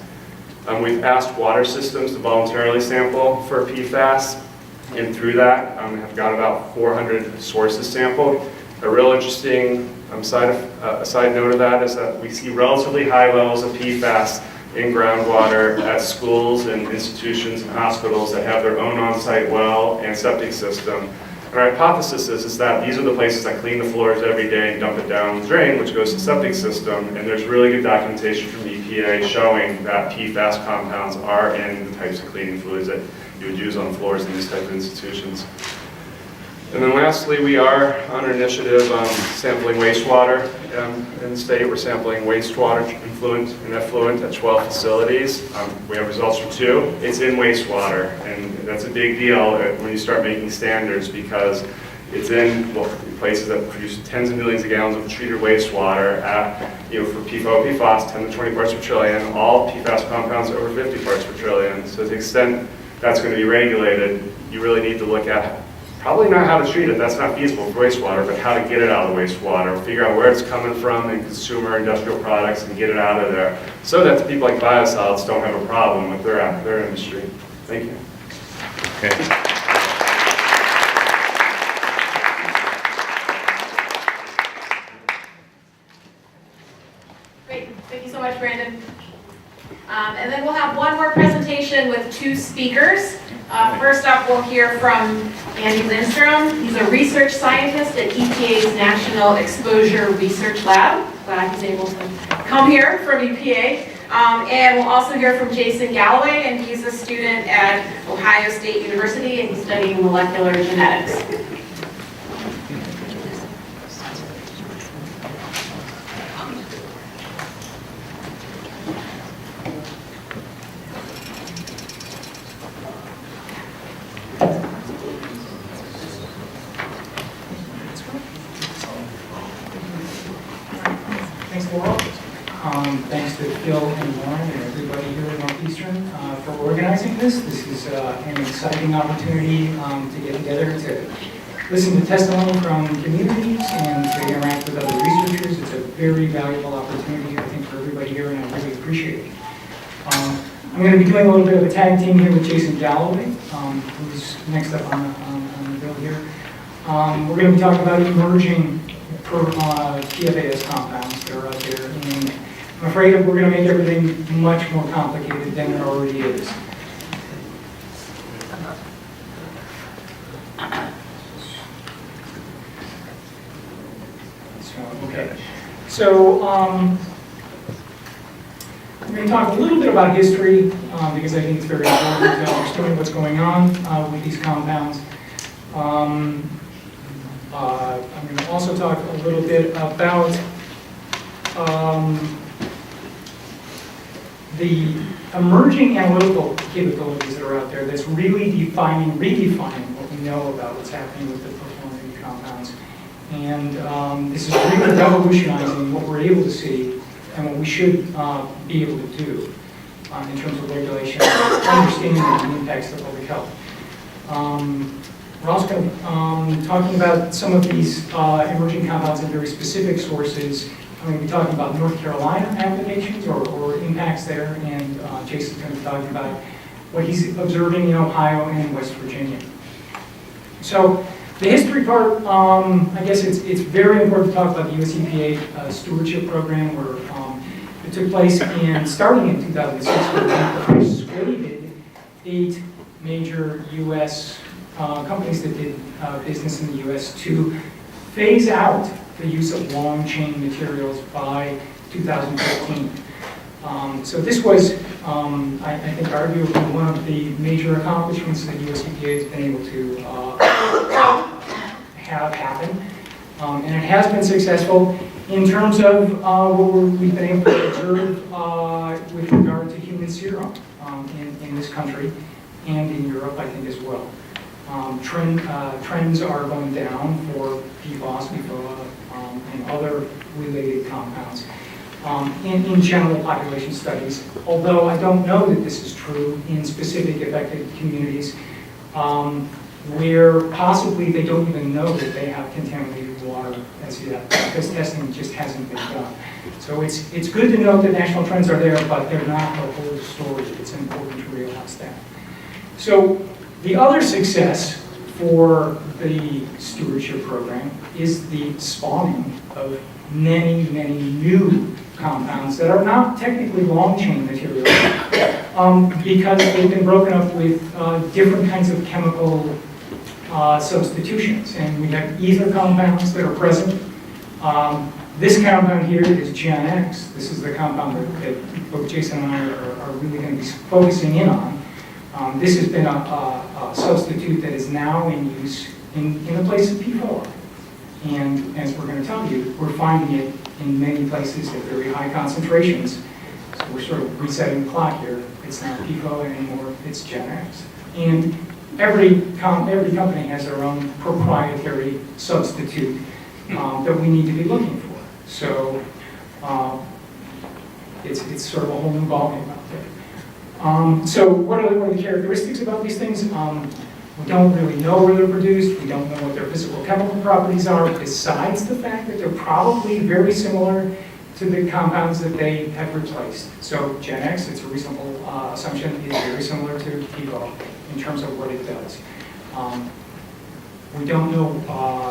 We've asked water systems to voluntarily sample for PFAS. And through that, have got about 400 sources sampled. A real interesting side note of that is that we see relatively high levels of PFAS in groundwater at schools and institutions and hospitals that have their own on-site well and septic system. And our hypothesis is that these are the places that clean the floors every day and dump it down the drain, which goes to the septic system. And there's really good documentation from the EPA showing that PFAS compounds are in the types of cleaning fluids that you would use on floors in these type of institutions. And then lastly, we are on an initiative sampling wastewater in the state. We're sampling wastewater, influent and effluent at 12 facilities. We have results from 2. It's in wastewater, and that's a big deal when you start making standards, because it's in places that produce tens of millions of gallons of treated wastewater at, for PFOS, 10 to 20 parts per trillion, all PFAS compounds over 50 parts per trillion. So to the extent that's going to be regulated, you really need to look at probably not how to treat it, that's not feasible for wastewater, but how to get it out of the wastewater, figure out where it's coming from in consumer industrial products and get it out of there, so that the people like biosolids don't have a problem with their industry. Thank you. Okay. Great, thank you so much, Brandon. And then we'll have one more presentation with 2 speakers. First up, we'll hear from Andy Lindstrom. He's a research scientist at EPA's National Exposure Research Lab. Glad he's able to come here from EPA. And we'll also hear from Jason Galloway, and he's a student at Ohio State University, and he's studying molecular genetics. Thanks, Laurel. Thanks to Phil and Lauren and everybody here at Northeastern for organizing this. This is an exciting opportunity to get together to listen to testimony from communities and to interact with other researchers. It's a very valuable opportunity, I think, for everybody here, and I really appreciate it. I'm going to be doing a little bit of a tag team here with Jason Galloway, who's next up on the bill here. We're going to be talking about emerging PFAS compounds that are out there, and I'm afraid that we're going to make everything much more complicated than it already is. Okay, so I'm going to talk a little bit about history because I think it's very important to understand what's going on with these compounds. I'm going to also talk a little bit about the emerging analytical capabilities that are out there that's really redefining what we know about what's happening with the performing compounds. And this is really revolutionizing what we're able to see and what we should be able to do in terms of regulation, understanding the impacts to public health. We're also going to be talking about some of these emerging compounds in very specific sources. I'm going to be talking about North Carolina applications or impacts there, and Jason's going to be talking about what he's observing in Ohio and West Virginia. So the history part, I guess it's very important to talk about the US EPA stewardship program, where it took place starting in 2006, where we persuaded 8 major US companies that did business in the US to phase out the use of long chain materials by 2015. So this was, I think, arguably one of the major accomplishments that US EPA has been able to have happen. And it has been successful in terms of what we've been able to observe with regard to human serum in this country and in Europe, I think, as well. Trends are going down for PFAS, PFOA, and other related compounds in general population studies, although I don't know that this is true in specific affected communities where possibly they don't even know that they have contaminated water as yet, because testing just hasn't been done. So it's good to know that national trends are there, but they're not the whole story. It's important to realize that. So the other success for the stewardship program is the spawning of many, many new compounds that are not technically long-chain materials because they've been broken up with different kinds of chemical substitutions. And we have ether compounds that are present. This compound here is GenX. This is the compound that both Jason and I are really going to be focusing in on. This has been a substitute that is now in use in the place of PFOA. And as we're going to tell you, we're finding it in many places at very high concentrations. So we're sort of resetting the clock here. It's not PFOA anymore, it's GenX. And every company has their own proprietary substitute that we need to be looking for. So it's sort of a whole new ballgame out there. So what are the characteristics about these things? We don't really know where they're produced. We don't know what their physical chemical properties are, besides the fact that they're probably very similar to the compounds that they have replaced. So GenX, it's a reasonable assumption, is very similar to PFOA in terms of what it does. We don't know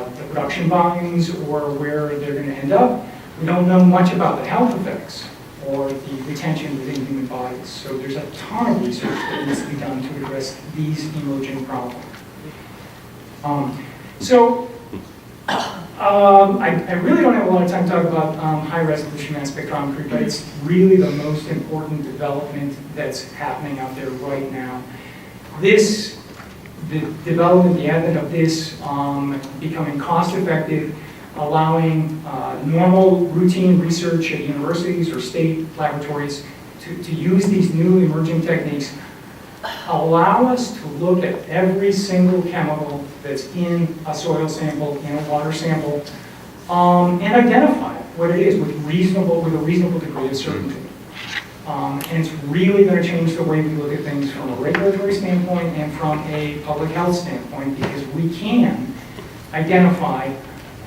the production volumes or where they're going to end up. We don't know much about the health effects or the retention within human bodies. So there's a ton of research that needs to be done to address these emerging problems. I really don't have a lot of time to talk about high-resolution mass spectrometry, but it's really the most important development that's happening out there right now. The development, the advent of this becoming cost-effective, allowing normal routine research at universities or state laboratories to use these new emerging techniques, allow us to look at every single chemical that's in a soil sample, in a water sample, and identify it what it is with a reasonable degree of certainty. And it's really going to change the way we look at things from a regulatory standpoint and from a public health standpoint, because we can identify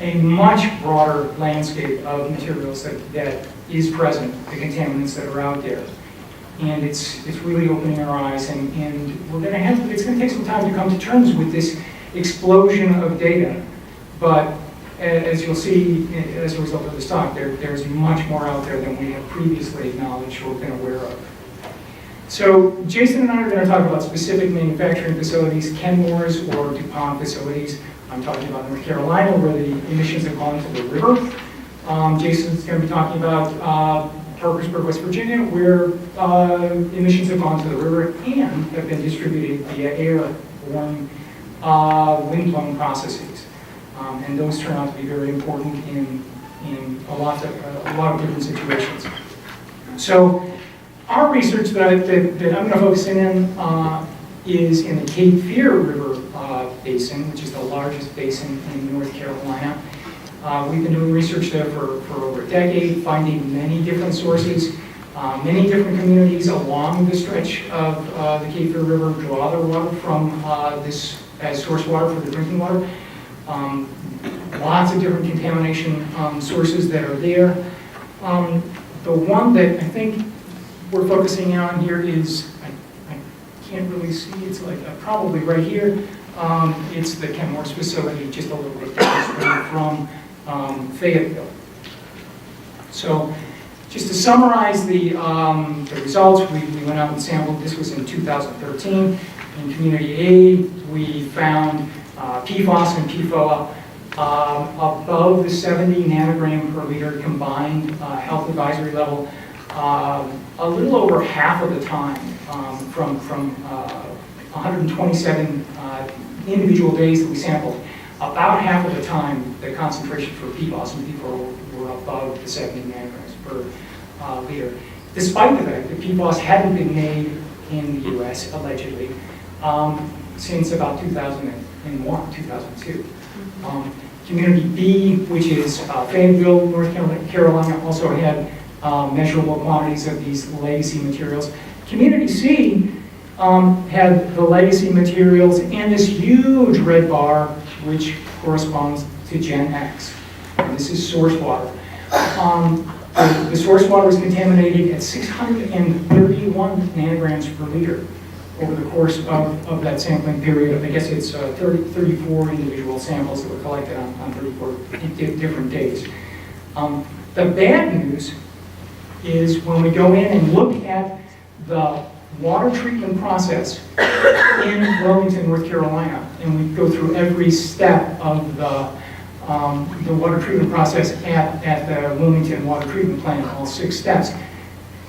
a much broader landscape of materials that is present, the contaminants that are out there. And it's really opening our eyes, and it's going to take some time to come to terms with this explosion of data. But as you'll see, as a result of this talk, there's much more out there than we have previously acknowledged or been aware of. So Jason and I are going to talk about specific manufacturing facilities, Kenmore's or DuPont facilities. I'm talking about North Carolina, where the emissions have gone to the river. Jason's going to be talking about Parkersburg, West Virginia, where emissions have gone to the river and have been distributed via airborne wind-blown processes. And those turn out to be very important in a lot of different situations. So our research that I'm going to focus in is in the Cape Fear River Basin, which is the largest basin in North Carolina. We've been doing research there for over a decade, finding many different sources. Many different communities along the stretch of the Cape Fear River draw their water from this as source water for the drinking water. Lots of different contamination sources that are there. The one that I think we're focusing on here is, I can't really see, it's like probably right here. It's the Kenmore's facility, just a little bit downstream from Fayetteville. So just to summarize the results, we went out and sampled. This was in 2013. In Community A, we found PFOS and PFOA above the 70 nanogram per liter combined health advisory level, a little over half of the time from 127 individual days that we sampled. About half of the time, the concentration for PFOS and PFOA were above the 70 nanograms per liter. Despite the fact that PFOS hadn't been made in the US, allegedly, since about 2001, 2002. Community B, which is Fayetteville, North Carolina, also had measurable quantities of these legacy materials. Community C had the legacy materials and this huge red bar, which corresponds to Gen X. And this is source water. The source water was contaminated at 631 nanograms per liter over the course of that sampling period. I guess it's 34 individual samples that were collected on 34 different days. The bad news is when we go in and look at the water treatment process in Wilmington, North Carolina, and we go through every step of the water treatment process at the Wilmington Water Treatment Plant, all 6 steps,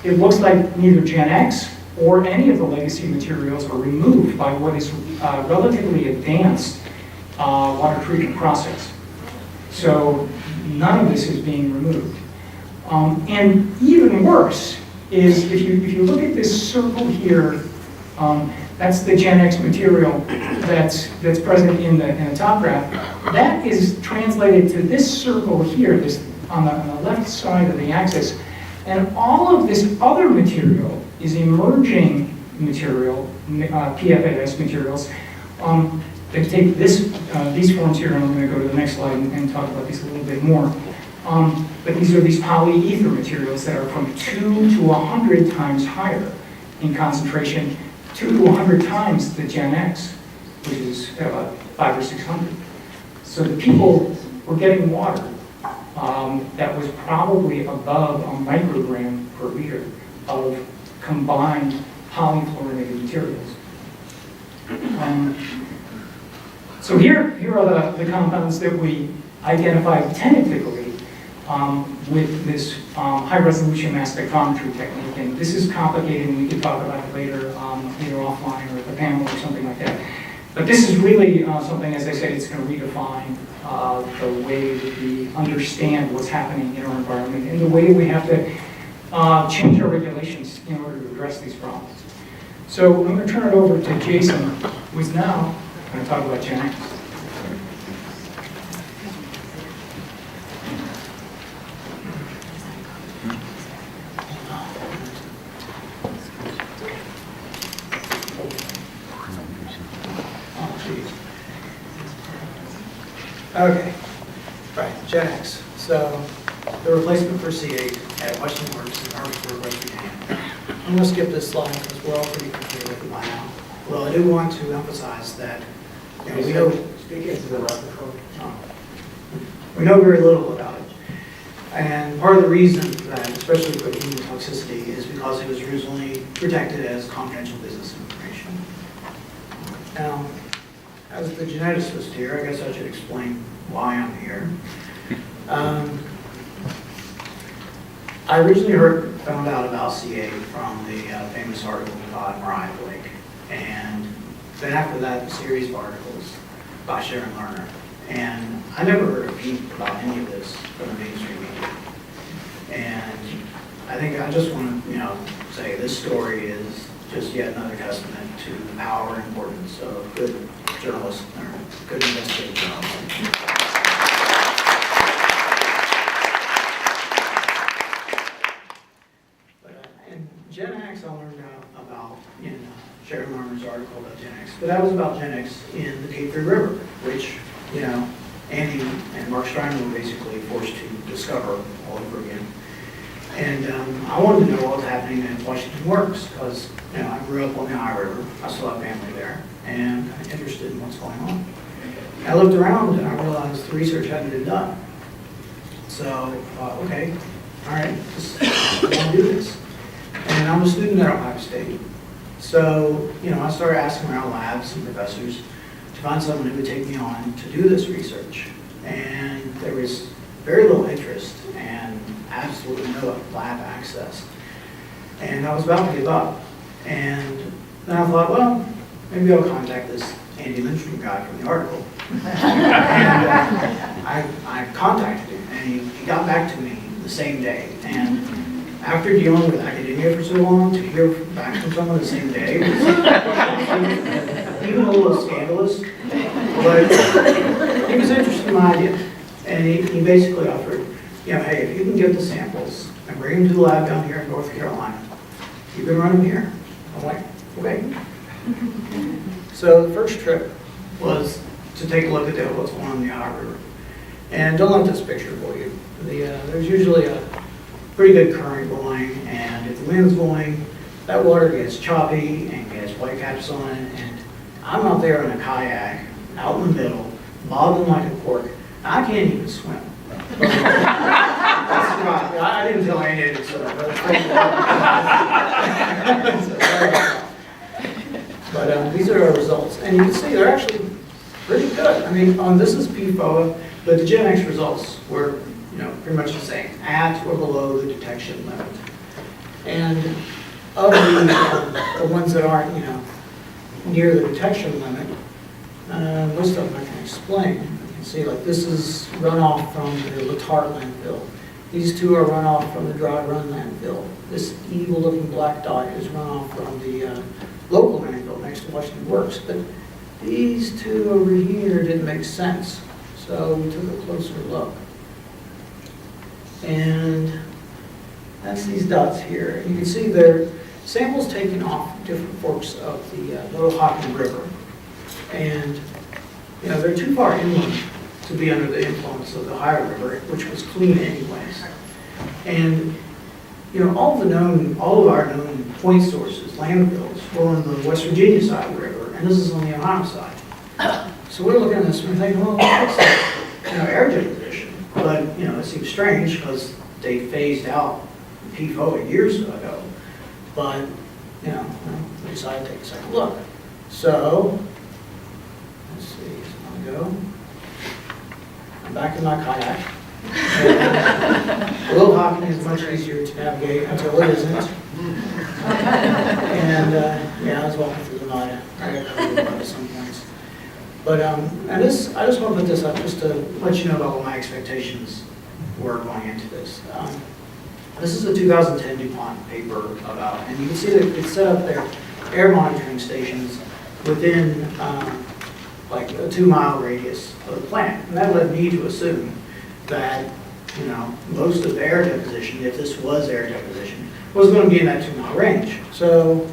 it looks like neither Gen X or any of the legacy materials are removed by what is relatively advanced water treatment process. So none of this is being removed. And even worse is if you look at this circle here, that's the Gen X material that's present in the top graph. That is translated to this circle here, this on the left side of the axis. And all of this other material is emerging material, PFAS materials, that take these forms here, and I'm going to go to the next slide and talk about these a little bit more. But these are these polyether materials that are from 2 to 100 times higher in concentration, 2 to 100 times the Gen X, which is about 500 or 600. So the people were getting water that was probably above a microgram per liter of combined polyfluorinated materials. So here are the compounds that we identified tentatively with this high-resolution mass spectrometry technique. And this is complicated, and we can talk about it later, either offline or at the panel or something like that. But this is really something, as I said, it's going to redefine the way that we understand what's happening in our environment and the way we have to change our regulations in order to address these problems. So I'm going to turn it over to Jason, who is now going to talk about Gen X. Okay, right, Gen X. So the replacement for C8 at Washington Works in Harrisburg, West Virginia. I'm gonna skip this slide because we're all pretty familiar with it by now. Well, I do want to emphasize that, you know, we know very little about it. And part of the reason that, especially for human toxicity, is because it was originally protected as confidential business information. Now, as the geneticist here, I guess I should explain why I'm here. I originally found out about CA from the famous article by Mariah Blake, and then after that, a series of articles by Sharon Lerner. And I never heard a peep about any of this from the mainstream media. And I think I just want to, say this story is just yet another testament to the power and importance of good journalism or good investigative journalism. In Gen X, I learned about in Sharon Lerner's article about Gen X, but that was about Gen X in the Cape Fear River, which, Andy and Mark Strymer were basically forced to discover all over again. And I wanted to know what was happening at Washington Works because, I grew up on the Ohio River. I still have family there, and I'm interested in what's going on. I looked around and I realized the research hadn't been done. So, okay, all right, I want to do this. And I'm a student at Ohio State. So, I started asking around labs and professors to find someone who would take me on to do this research. And there was very little interest and absolutely no lab access. And I was about to give up. And then I thought, well, maybe I'll contact this Andy Lindstrom guy from the article. And I contacted him, and he got back to me the same day. And after dealing with academia for so long, to hear back from someone the same day was even a little scandalous. But he was interested in my idea. And he basically offered, hey, if you can get the samples and bring them to the lab down here in North Carolina, you can run them here. I'm like, okay. So the first trip was to take a look at what's going on in the Ohio River. And don't let this picture fool you. There's usually a pretty good current going, and if the wind's blowing, that water gets choppy and gets whitecaps on it. And I'm out there in a kayak, out in the middle, bobbing like a cork. I can't even swim. That's right. I didn't tell Andy to swim. But these are our results. And you can see they're actually pretty good. I mean, this is PFOA, but the Gen X results were, pretty much the same, at or below the detection limit. And of the ones that aren't, near the detection limit, most of them I can explain. You can see, like, this is runoff from the Letart landfill. These two are runoff from the Dry Run landfill. This evil-looking black dot is runoff from the local landfill next to Washington Works. But these two over here didn't make sense, so we took a closer look. And that's these dots here. You can see they're samples taken off different forks of the Little Hocking River. And, they're too far inland to be under the influence of the Ohio River, which was clean anyways. And, all of our known point sources, landfills, were on the West Virginia side of the river, and this is on the Ohio side. So we're looking at this and we're thinking, well, that's air deposition. But, it seems strange because they phased out PFOA years ago. But, we decided to take a second look. So, let's see, I'm gonna go. I'm back in my kayak. The Little Hocking is much easier to navigate until it isn't. And, I was walking through the mud. I got covered in mud at some points. But, and this, I just want to put this up just to let you know about what my expectations were going into this. This is a 2010 DuPont paper about, and you can see that it's set up there, air monitoring stations within like a 2-mile radius of the plant. And that led me to assume that, most of the air deposition, if this was air deposition, was going to be in that 2-mile range. So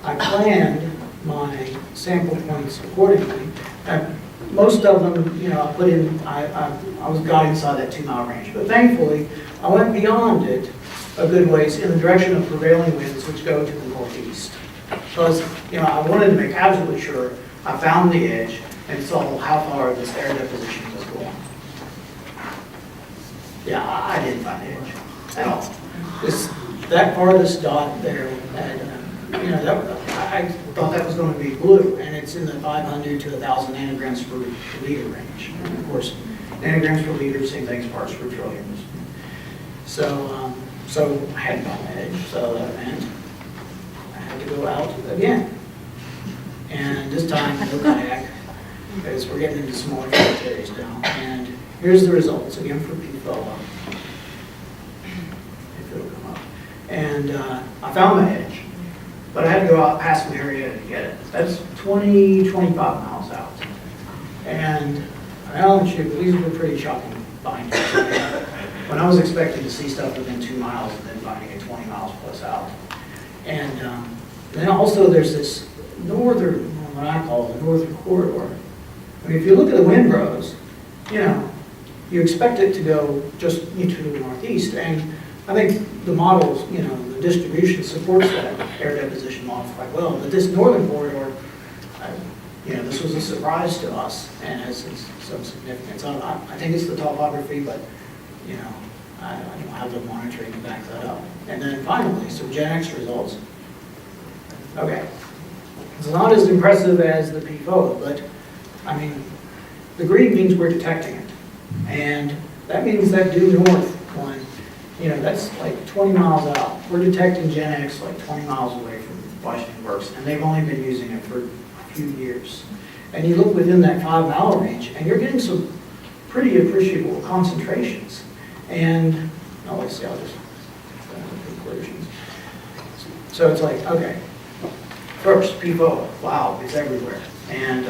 I planned my sample points accordingly. I most of them, you know, I put in, I was got inside that 2-mile range. But thankfully, I went beyond it a good ways in the direction of prevailing winds, which go to the northeast. Because, you know, I wanted to make absolutely sure I found the edge and saw how far this air deposition was going. Yeah, I didn't find the edge at all. That farthest dot there, you know, I thought that was going to be blue, and it's in the 500 to 1,000 nanograms per liter range. And of course, nanograms per liter, same thing as parts per trillion. So, I hadn't found the edge, so that meant I had to go out again. And this time, no kayak, because we're getting into smaller territories now. And here's the results, again for PFOA. If it'll come up. And I found my edge, but I had to go out past Marietta to get it. That's 20, 25 miles out. And I don't shoot, these were pretty shocking findings. When I was expecting to see stuff within 2 miles and then finding it 20 miles plus out. And then also there's this northern, what I call the northern corridor. I mean, if you look at the windrows, you know, you expect it to go just into the northeast. And I think the models, you know, the distribution supports that air deposition model quite well. But this northern corridor, you know, this was a surprise to us and has some significance. I think it's the topography, but, you know, I don't have the monitoring to back that up. And then finally, some GenX results. Okay. It's not as impressive as the PFOA, but, I mean, the green means we're detecting it. And that means that due north one, you know, that's like 20 miles out. We're detecting GenX like 20 miles away from Washington Works, and they've only been using it for a few years. And you look within that 5-mile range, and you're getting some pretty appreciable concentrations. And, oh, let's see, I'll just conclusions. So it's like, okay, first, PFOA, wow, it's everywhere. And,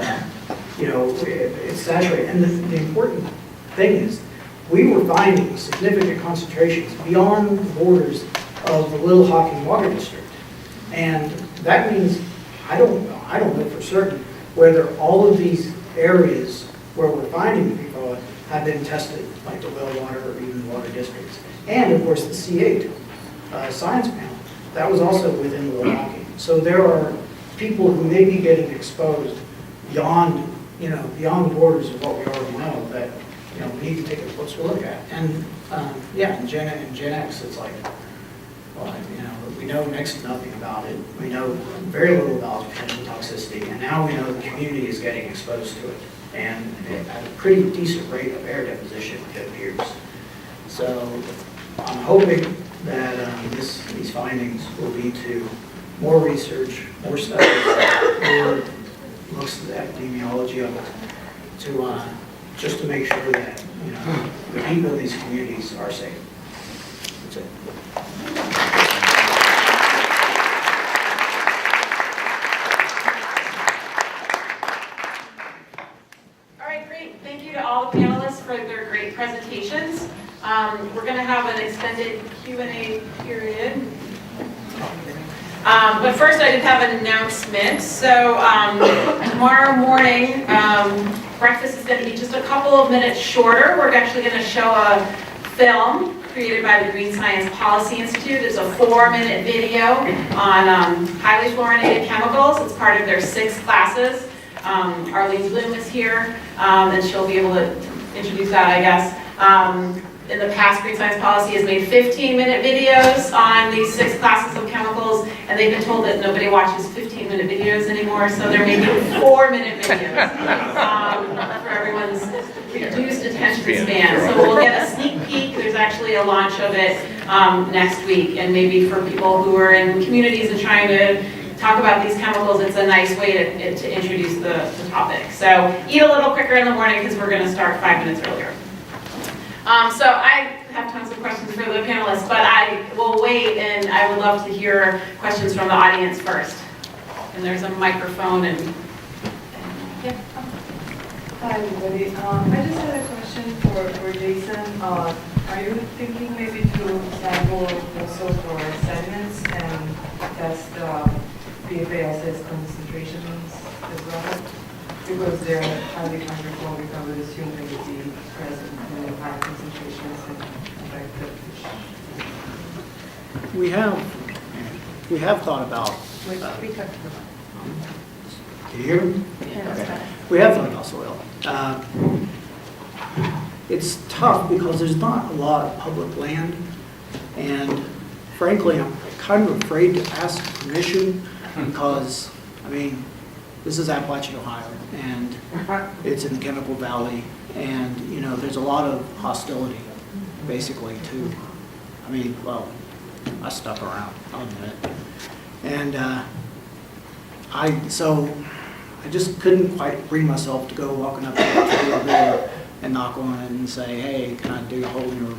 you know, it's saturated. And the important thing is, we were finding significant concentrations beyond the borders of the Little Hocking Water District. And that means, I don't know for certain whether all of these areas where we're finding PFOA have been tested, like the well water or even water districts. And of course, the C8 science panel, that was also within Little Hocking. So there are people who may be getting exposed beyond, you know, beyond the borders of what we already know that, you know, we need to take a closer look at. And yeah, in GenX, it's like, well, you know, we know next to nothing about it. We know very little about potential toxicity, and now we know the community is getting exposed to it, and at a pretty decent rate of air deposition, it appears. So I'm hoping that these findings will lead to more research, more studies, more looks at the epidemiology of it, to just to make sure that, you know, the people in these communities are safe. That's it. All right, great. Thank you to all the panelists for their great presentations. We're going to have an extended Q&A period. But first, I did have an announcement. So tomorrow morning, breakfast is going to be just a couple of minutes shorter. We're actually going to show a film created by the Green Science Policy Institute. It's a 4-minute video on highly fluorinated chemicals. It's part of their 6 classes. Arlene Bloom is here, and she'll be able to introduce that, I guess. In the past, Green Science Policy has made 15-minute videos on these 6 classes of chemicals, and they've been told that nobody watches 15-minute videos anymore, so they're making 4-minute videos for everyone's reduced attention span. So we'll get a sneak peek. There's actually a launch of it next week, and maybe for people who are in communities and trying to talk about these chemicals, it's a nice way to introduce the topic. So eat a little quicker in the morning because we're going to start 5 minutes earlier. So I have tons of questions for the panelists, but I will wait, and I would love to hear questions from the audience first. And there's a microphone, and yeah. Hi, everybody. I just had a question for Jason. Are you thinking maybe to sample also for sediments and test PFAS concentrations as well? because they're highly hydrophobic, I would assume they would be present in high concentrations and affect the fish. We have thought about, can you hear me? Okay. We have thought about soil. It's tough because there's not a lot of public land, and frankly, I'm kind of afraid to ask permission because, I mean, this is Appalachian, Ohio, and it's in the Chemical Valley, and, you know, there's a lot of hostility, basically, to, I mean, well, I stuck around, I'll admit it. And so I just couldn't quite bring myself to go walking up to the tree over there and knock on it and say, hey, can I dig a hole in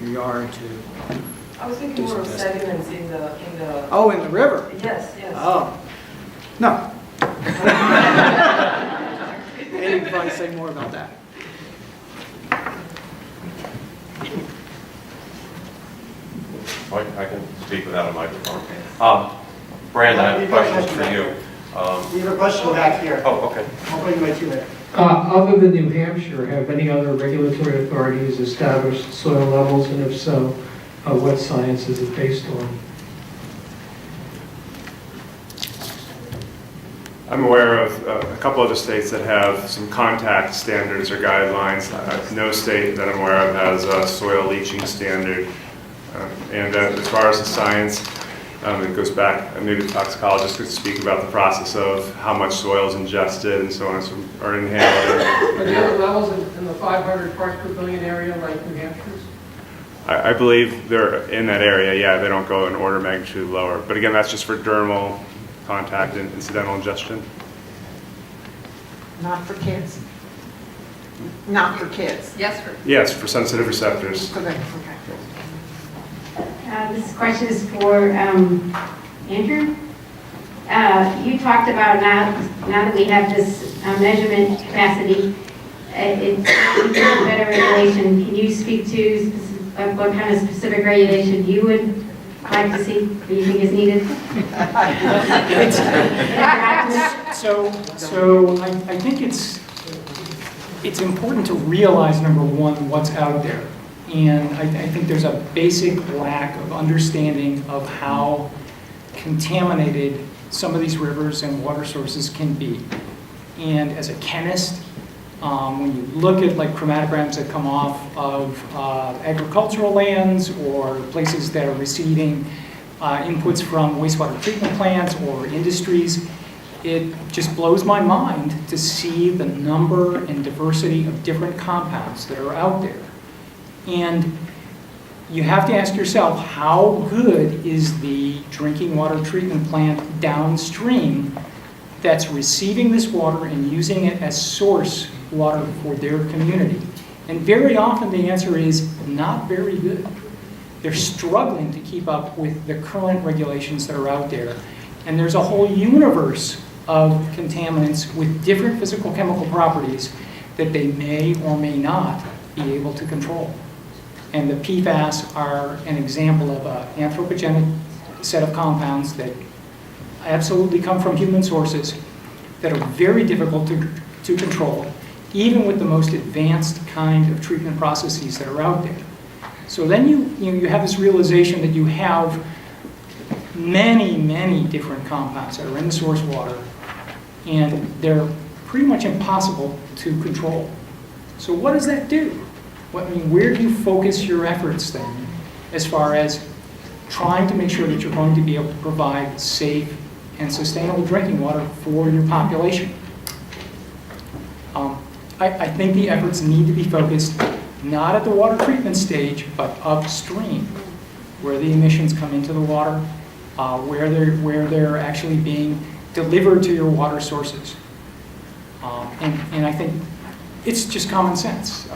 your yard to, I was thinking more of sediments in the. oh, in the river? Yes, yes. Oh, no. Eddie can probably say more about that. I can speak without a microphone. Brandon, I have questions for you. We have a question back here. Oh, okay. I'll bring you right to it. Other than New Hampshire, have any other regulatory authorities established soil levels, and if so, what science is it based on? I'm aware of a couple other states that have some contact standards or guidelines. No state that I'm aware of has a soil leaching standard. And as far as the science, it goes back, maybe the toxicologist could speak about the process of how much soil is ingested and so on, or inhaled. Are the other levels in the 500 parts per billion area like New Hampshire's? I believe they're in that area, yeah, they don't go an order of magnitude lower. But again, that's just for dermal contact and incidental ingestion. Not for kids. Not for kids. Yes, for sensitive receptors. Okay. This question is for Andrew. You talked about now that we have this measurement capacity, it's a better regulation. Can you speak to what kind of specific regulation you would like to see, or you think is needed? So I think it's important to realize, number one, what's out there. And I think there's a basic lack of understanding of how contaminated some of these rivers and water sources can be. And as a chemist, when you look at like chromatograms that come off of agricultural lands or places that are receiving inputs from wastewater treatment plants or industries, it just blows my mind to see the number and diversity of different compounds that are out there. And you have to ask yourself, how good is the drinking water treatment plant downstream that's receiving this water and using it as source water for their community? And very often the answer is not very good. They're struggling to keep up with the current regulations that are out there. And there's a whole universe of contaminants with different physical chemical properties that they may or may not be able to control. And the PFAS are an example of an anthropogenic set of compounds that absolutely come from human sources that are very difficult to control, even with the most advanced kind of treatment processes that are out there. So then you have this realization that you have many different compounds that are in the source water, and they're pretty much impossible to control. So what does that do? Where do you focus your efforts then, as far as trying to make sure that you're going to be able to provide safe and sustainable drinking water for your population? I think the efforts need to be focused not at the water treatment stage, but upstream, where the emissions come into the water, where they're actually being delivered to your water sources. And I think it's just common sense.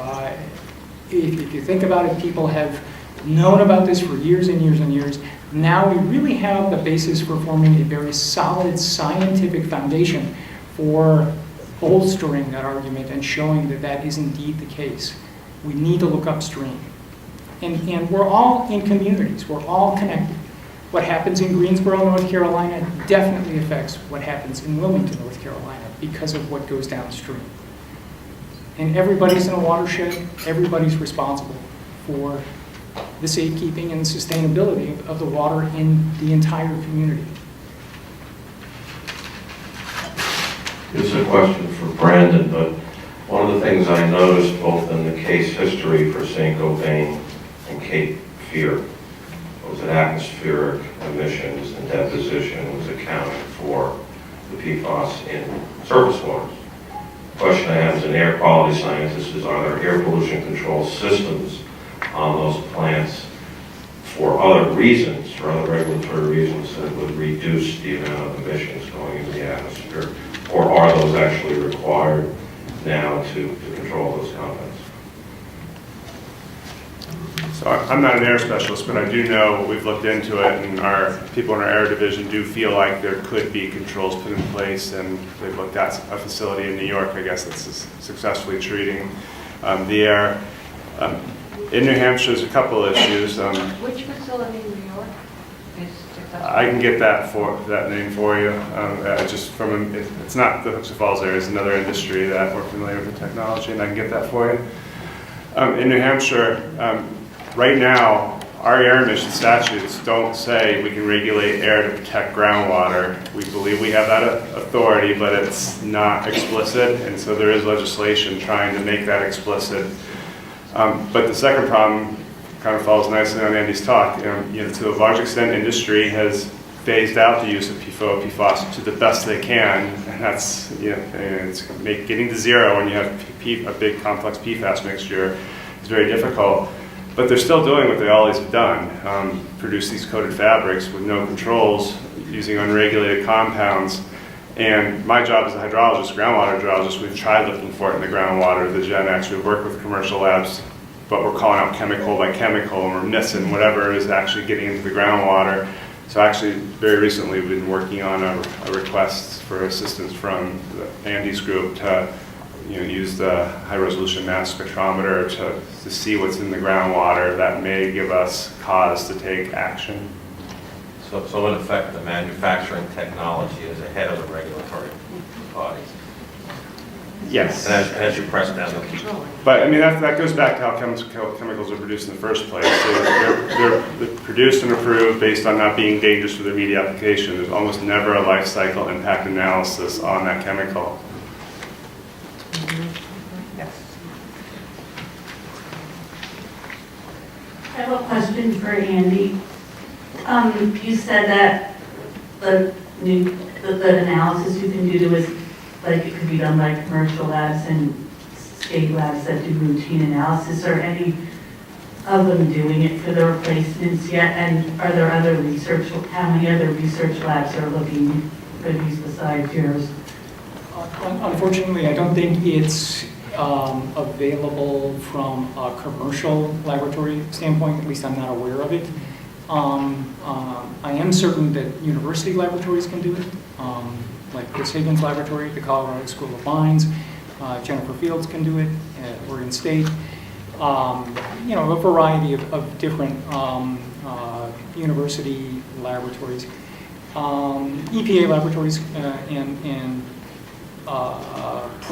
If you think about it, people have known about this for years and years and years. Now we really have the basis for forming a very solid scientific foundation for bolstering that argument and showing that that is indeed the case. We need to look upstream. And we're all in communities. We're all connected. What happens in Greensboro, North Carolina definitely affects what happens in Wilmington, North Carolina. because of what goes downstream. And everybody's in a watershed, everybody's responsible for the safekeeping and sustainability of the water in the entire community. This is a question for Brandon, but one of the things I noticed both in the case history for Saint-Gobain and Cape Fear was that atmospheric emissions and deposition was accounted for the PFAS in surface waters. The question I have as an air quality scientist is, are there air pollution control systems on those plants for other reasons, for other regulatory reasons that would reduce the amount of emissions going into the atmosphere? Or are those actually required now to control those compounds? So I'm not an air specialist, but I do know we've looked into it, and our people in our air division do feel like there could be controls put in place, and they've looked at a facility in New York, I guess, that's successfully treating the air. In New Hampshire, there's a couple of issues. Which facility in New York is successful? I can get that name for you. Just from it's not the Hooks and Falls area; it's another industry that we're familiar with the technology, and I can get that for you. In New Hampshire, right now, our air emission statutes don't say we can regulate air to protect groundwater. We believe we have that authority, but it's not explicit, and so there is legislation trying to make that explicit. But the second problem kind of follows nicely on Andy's talk. To a large extent, industry has phased out the use of PFAS to the best they can, and that's it's getting to zero when you have a big complex PFAS mixture is very difficult. But they're still doing what they always have done: produce these coated fabrics with no controls, using unregulated compounds. And my job as a hydrologist, groundwater hydrologist, we've tried looking for it in the groundwater, the GenX. We've worked with commercial labs, but we're calling out chemical by chemical, and we're missing whatever is actually getting into the groundwater. So actually, very recently, we've been working on a request for assistance from Andy's group to use the high-resolution mass spectrometer to see what's in the groundwater that may give us cause to take action. So in effect, the manufacturing technology is ahead of the regulatory bodies. Yes. And as you press down the key. But I mean, that goes back to how chemicals are produced in the first place. They're produced and approved based on not being dangerous for their immediate application. There's almost never a life cycle impact analysis on that chemical. I have a question for Andy. You said that the analysis you can do is, like, it could be done by commercial labs and state labs that do routine analysis. Are any of them doing it for the replacements yet? And are there other research, how many other research labs are looking for these besides yours? Unfortunately, I don't think it's available from a commercial laboratory standpoint. At least I'm not aware of it. I am certain that university laboratories can do it, like Chris Higgins Laboratory at the Colorado School of Mines. Jennifer Fields can do it at Oregon State. A variety of different university laboratories. EPA laboratories and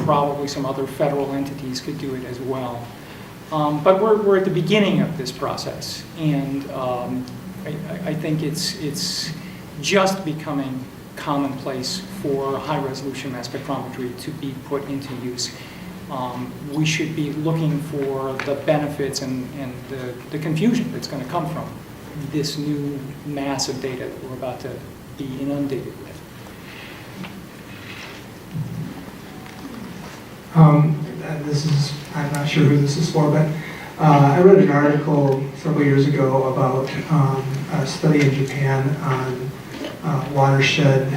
probably some other federal entities could do it as well. But we're at the beginning of this process, and I think it's just becoming commonplace for high-resolution mass spectrometry to be put into use. We should be looking for the benefits and the confusion that's going to come from this new mass of data that we're about to be inundated with. I'm not sure who this is for, but I read an article several years ago about a study in Japan on watershed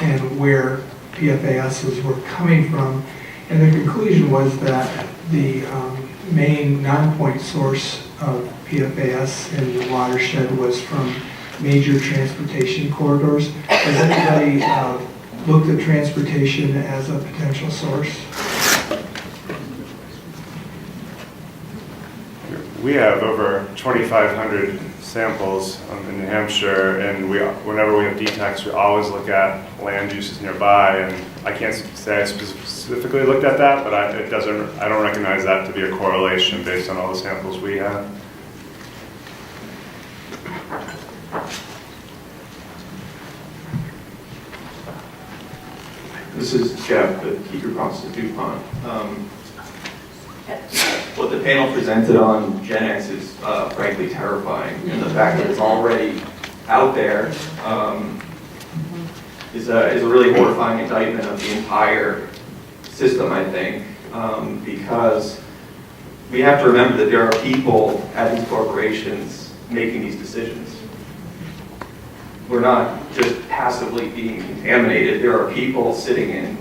and where PFASs were coming from. And the conclusion was that the main non-point source of PFAS in the watershed was from major transportation corridors. Has anybody looked at transportation as a potential source? We have over 2,500 samples in New Hampshire, and whenever we have DTECs, we always look at land uses nearby, and I can't say I specifically looked at that, but I don't recognize that to be a correlation based on all the samples we have. This is Jeff, the Key Group Office at DuPont. What the panel presented on Gen X is frankly terrifying, and the fact that it's already out there is a really horrifying indictment of the entire system, I think, because we have to remember that there are people at these corporations making these decisions. We're not just passively being contaminated. There are people sitting in,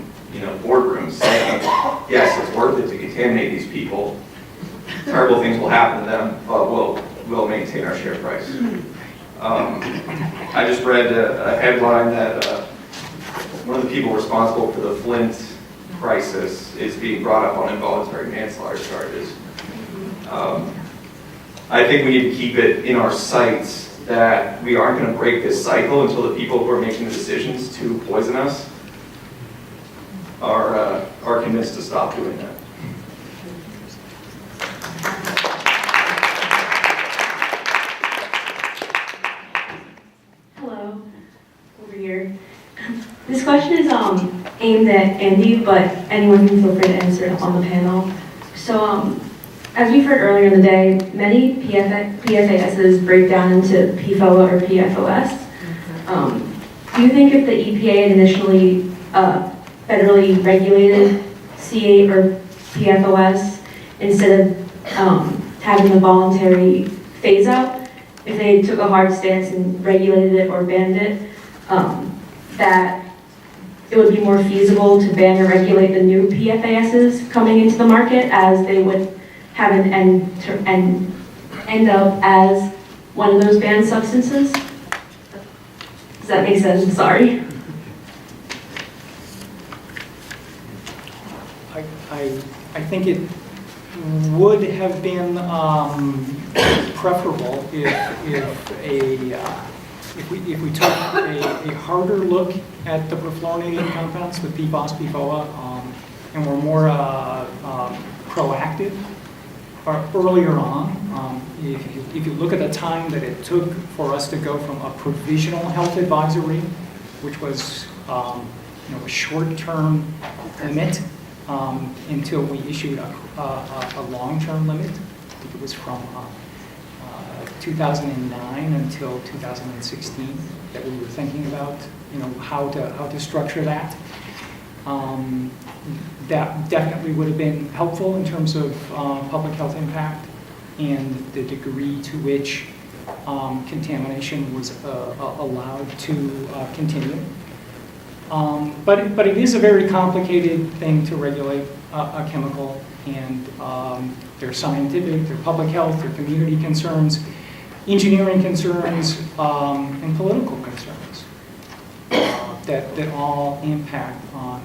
boardrooms saying, yes, it's worth it to contaminate these people. Terrible things will happen to them, but we'll maintain our share price. I just read a headline that one of the people responsible for the Flint crisis is being brought up on involuntary manslaughter charges. I think we need to keep it in our sights that we aren't going to break this cycle until the people who are making the decisions to poison us are convinced to stop doing that. Hello, over here. This question is aimed at Andy, but anyone can feel free to answer it on the panel. So, as we've heard earlier in the day, many PFASs break down into PFOA or PFOS. Do you think if the EPA had initially federally regulated C8 or PFOS instead of having a voluntary phase out, if they took a hard stance and regulated it or banned it, that it would be more feasible to ban or regulate the new PFASs coming into the market, as they would have an end up as one of those banned substances? Does that make sense? Sorry. I think it would have been preferable if we took a harder look at the perfluorinated compounds, the PFOS, PFOA, and were more proactive earlier on. If you look at the time that it took for us to go from a provisional health advisory, which was a short-term limit, until we issued a long-term limit. I think it was from 2009 until 2016 that we were thinking about, how to structure that. That definitely would have been helpful in terms of public health impact and the degree to which contamination was allowed to continue. But it is a very complicated thing to regulate a chemical, and there are scientific, there are public health, there are community concerns, engineering concerns, and political concerns that all impact on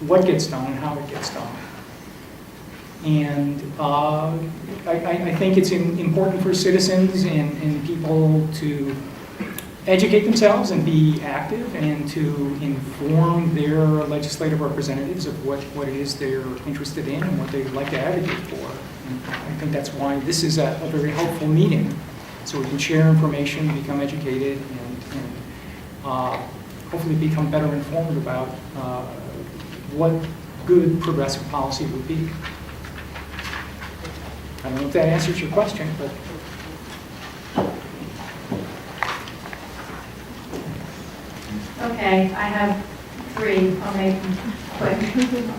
what gets done and how it gets done. And I think it's important for citizens and people to educate themselves and be active and to inform their legislative representatives of what it is they're interested in and what they'd like to advocate for. And I think that's why this is a very helpful meeting, so we can share information, become educated, and hopefully become better informed about what good progressive policy would be. I don't know if that answers your question, but. Okay, I have three. I'll make them quick.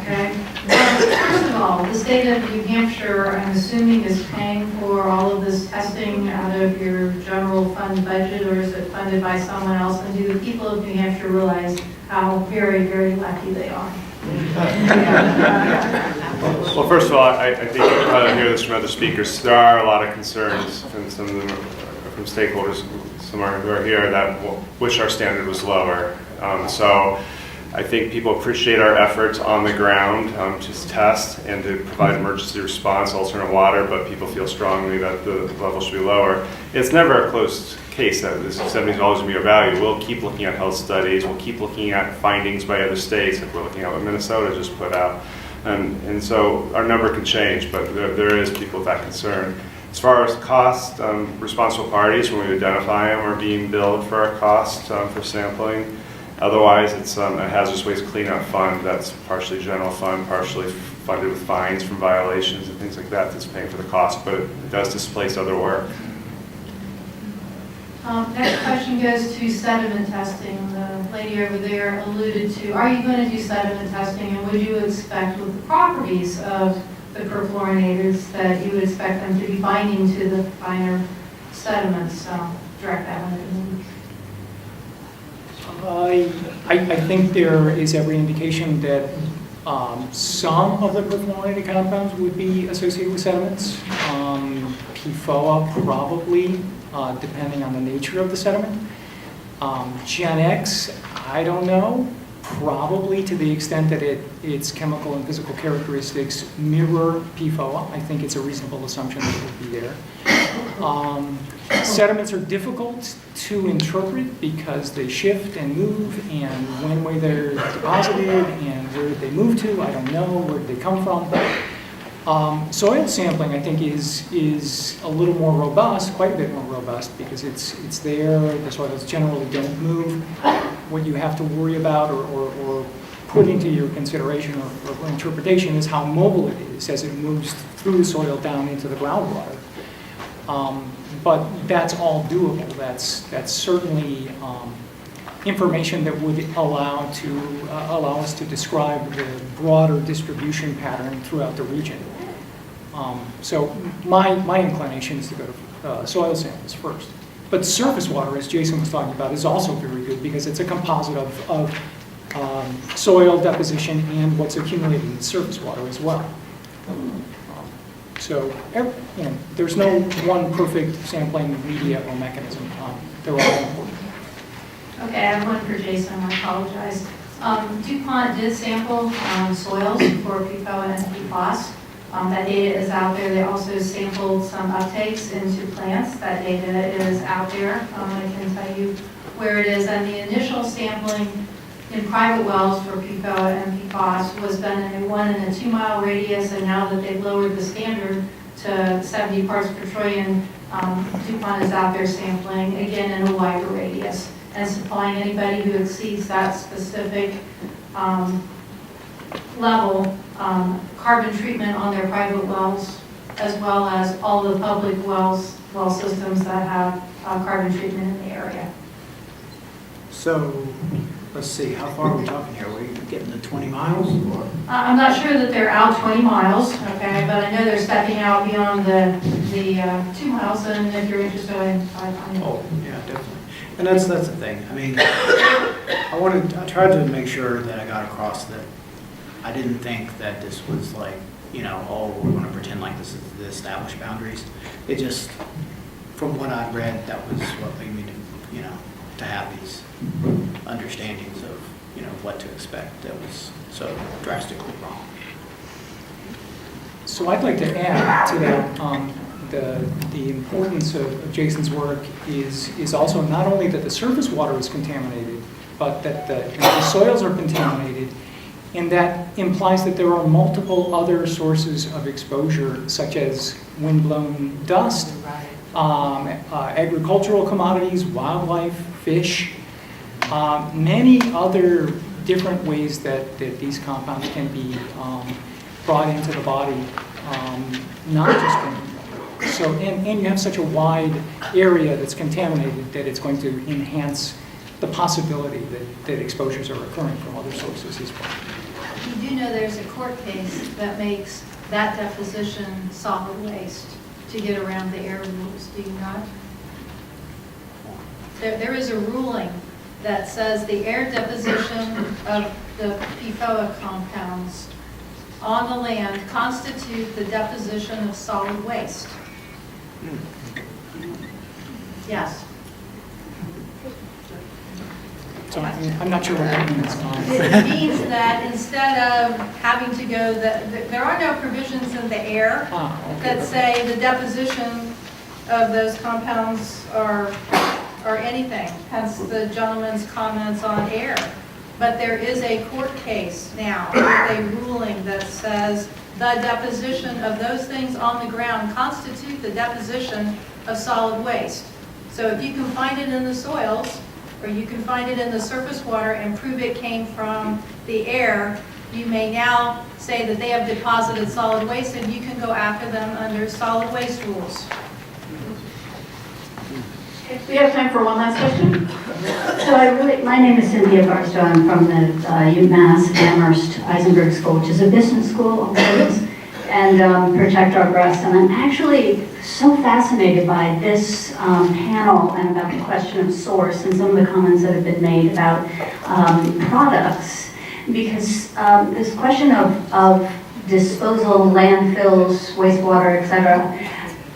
Okay. First of all, the state of New Hampshire, I'm assuming, is paying for all of this testing out of your general fund budget, or is it funded by someone else? And do the people of New Hampshire realize how very, very lucky they are? Well, first of all, I think you probably hear this from other speakers. There are a lot of concerns from some of them, from stakeholders, some who are here, that wish our standard was lower. So I think people appreciate our efforts on the ground to test and to provide emergency response, alternate water, but people feel strongly that the level should be lower. It's never a closed case that this 70 is always going to be our value. We'll keep looking at health studies. We'll keep looking at findings by other states, like we're looking at what Minnesota just put out. And so our number can change, but there is people with that concern. As far as cost, responsible parties, when we identify them, are being billed for our cost for sampling. Otherwise, it's a hazardous waste cleanup fund that's partially general fund, partially funded with fines from violations and things like that that's paying for the cost, but it does displace other work. Next question goes to sediment testing. The lady over there alluded to, are you going to do sediment testing, and would you expect with the properties of the perfluorinators that you would expect them to be binding to the finer sediments? Direct that one to me. I think there is every indication that some of the perfluorinated compounds would be associated with sediments. PFOA probably, depending on the nature of the sediment. Gen X, I don't know, probably to the extent that its chemical and physical characteristics mirror PFOA. I think it's a reasonable assumption that it would be there. Sediments are difficult to interpret because they shift and move, and when were they deposited and where did they move to, I don't know, where did they come from. Soil sampling, I think, is a little more robust, quite a bit more robust, because it's there, the soils generally don't move. What you have to worry about or put into your consideration or interpretation is how mobile it is as it moves through the soil down into the groundwater. But that's all doable. That's certainly information that would allow us to describe the broader distribution pattern throughout the region. So my inclination is to go to soil samples first. But surface water, as Jason was talking about, is also very good because it's a composite of soil deposition and what's accumulated in surface water as well. So there's no one perfect sampling media or mechanism. They're all important. Okay, I have one for Jason, I apologize. DuPont did sample soils for PFOA and PFOS. That data is out there. They also sampled some uptakes into plants. That data is out there. I can tell you where it is. And the initial sampling in private wells for PFOA and PFOS was done in a 1 and a 2 mile radius, and now that they've lowered the standard to 70 parts per trillion, DuPont is out there sampling, again, in a wider radius, and supplying anybody who exceeds that specific level carbon treatment on their private wells, as well as all the public well systems that have carbon treatment in the area. So, let's see, how far are we talking here? Are we getting to 20 miles? I'm not sure that they're out 20 miles, okay, but I know they're stepping out beyond the 2 miles, and if you're interested, Oh, yeah, definitely. And that's the thing. I mean, I tried to make sure that I got across that I didn't think that this was like, oh, we're going to pretend like this is the established boundaries. It just, from what I read, that was what made me, to have these understandings of, what to expect that was so drastically wrong. So I'd like to add to that, the importance of Jason's work is also not only that the surface water is contaminated, but that the soils are contaminated, and that implies that there are multiple other sources of exposure, such as windblown dust, agricultural commodities, wildlife, fish, many other different ways that these compounds can be brought into the body, not just drinking water. So, and you have such a wide area that's contaminated that it's going to enhance the possibility that exposures are occurring from other sources as well. You do know there's a court case that makes that deposition solid waste to get around the air rules, do you not? There is a ruling that says the air deposition of the PFOA compounds on the land constitute the deposition of solid waste. Yes. So I'm not sure what that means. It means that instead of having to go, there are no provisions in the air that say the deposition of those compounds or anything, hence the gentleman's comments on air. But there is a court case now, with a ruling that says the deposition of those things on the ground constitute the deposition of solid waste. So if you can find it in the soils, or you can find it in the surface water and prove it came from the air, you may now say that they have deposited solid waste, and you can go after them under solid waste rules. We have time for one last question. So my name is Cynthia Barstow. I'm from the UMass Amherst Eisenberg School, which is a business school on campus, and Protect Our Breasts. And I'm actually so fascinated by this panel and about the question of source and some of the comments that have been made about products, because this question of disposal, landfills, wastewater, et cetera.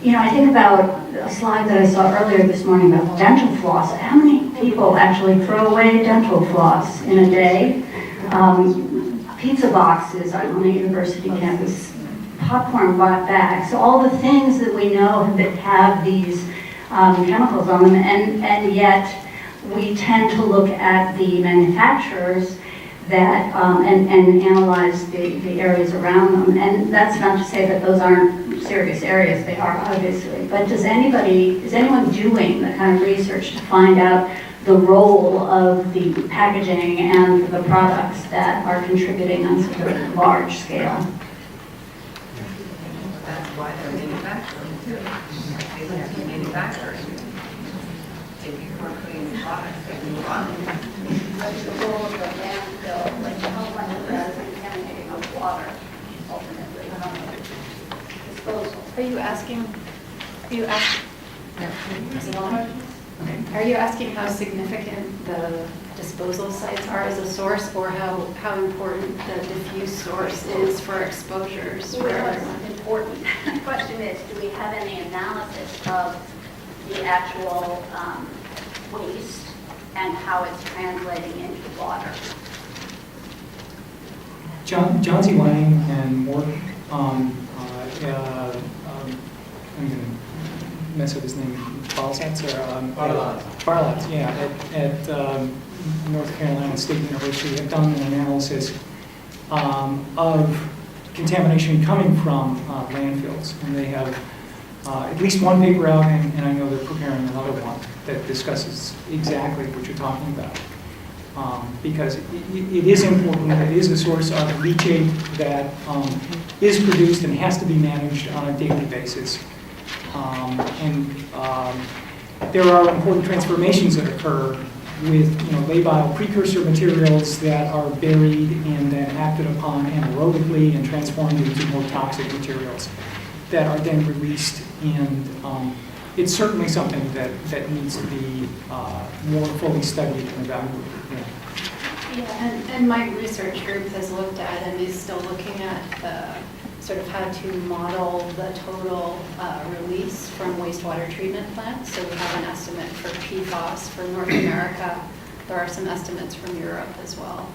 You know, I think about a slide that I saw earlier this morning about dental floss. How many people actually throw away dental floss in a day? Pizza boxes on the university campus, popcorn bags, so all the things that we know that have these chemicals on them, and yet we tend to look at the manufacturers that and analyze the areas around them. And that's not to say that those aren't serious areas, they are obviously, but is anyone doing the kind of research to find out the role of the packaging and the products that are contributing on such a large scale? That's why they're manufacturing too. They have to be manufacturing. If you are creating products that you run. The role of the landfill, like how much of that is contaminating of water, ultimately, disposal. Are you asking how significant the disposal sites are as a source, or how important the diffuse source is for exposures for everyone? Important. The question is, do we have any analysis of the actual waste and how it's translating into water? John C. Lang and Mork, I'm going to mess up his name, Barlatz, yeah, at North Carolina State University have done an analysis of contamination coming from landfills, and they have at least one paper out, and I know they're preparing another one that discusses exactly what you're talking about. Because it is important, it is a source of leachate that is produced and has to be managed on a daily basis. There are important transformations that occur with labile precursor materials that are buried and then acted upon anaerobically and transformed into more toxic materials that are then released, and it's certainly something that needs to be more fully studied and evaluated. Yeah, and my research group has looked at and is still looking at sort of how to model the total release from wastewater treatment plants. So we have an estimate for PFAS for North America. There are some estimates from Europe as well.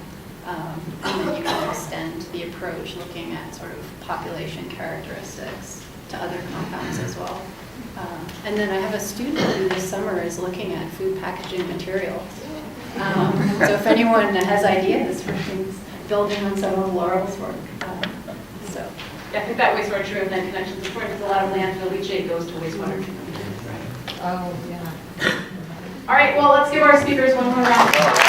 And then you can extend the approach looking at sort of population characteristics to other compounds as well. And then I have a student who this summer is looking at food packaging materials. So if anyone has ideas for things, building on some of Laurel's work. I think that wastewater treatment plant connection is important because a lot of landfill leachate goes to wastewater treatment. Oh, yeah. All right, well, let's give our speakers one more round of applause.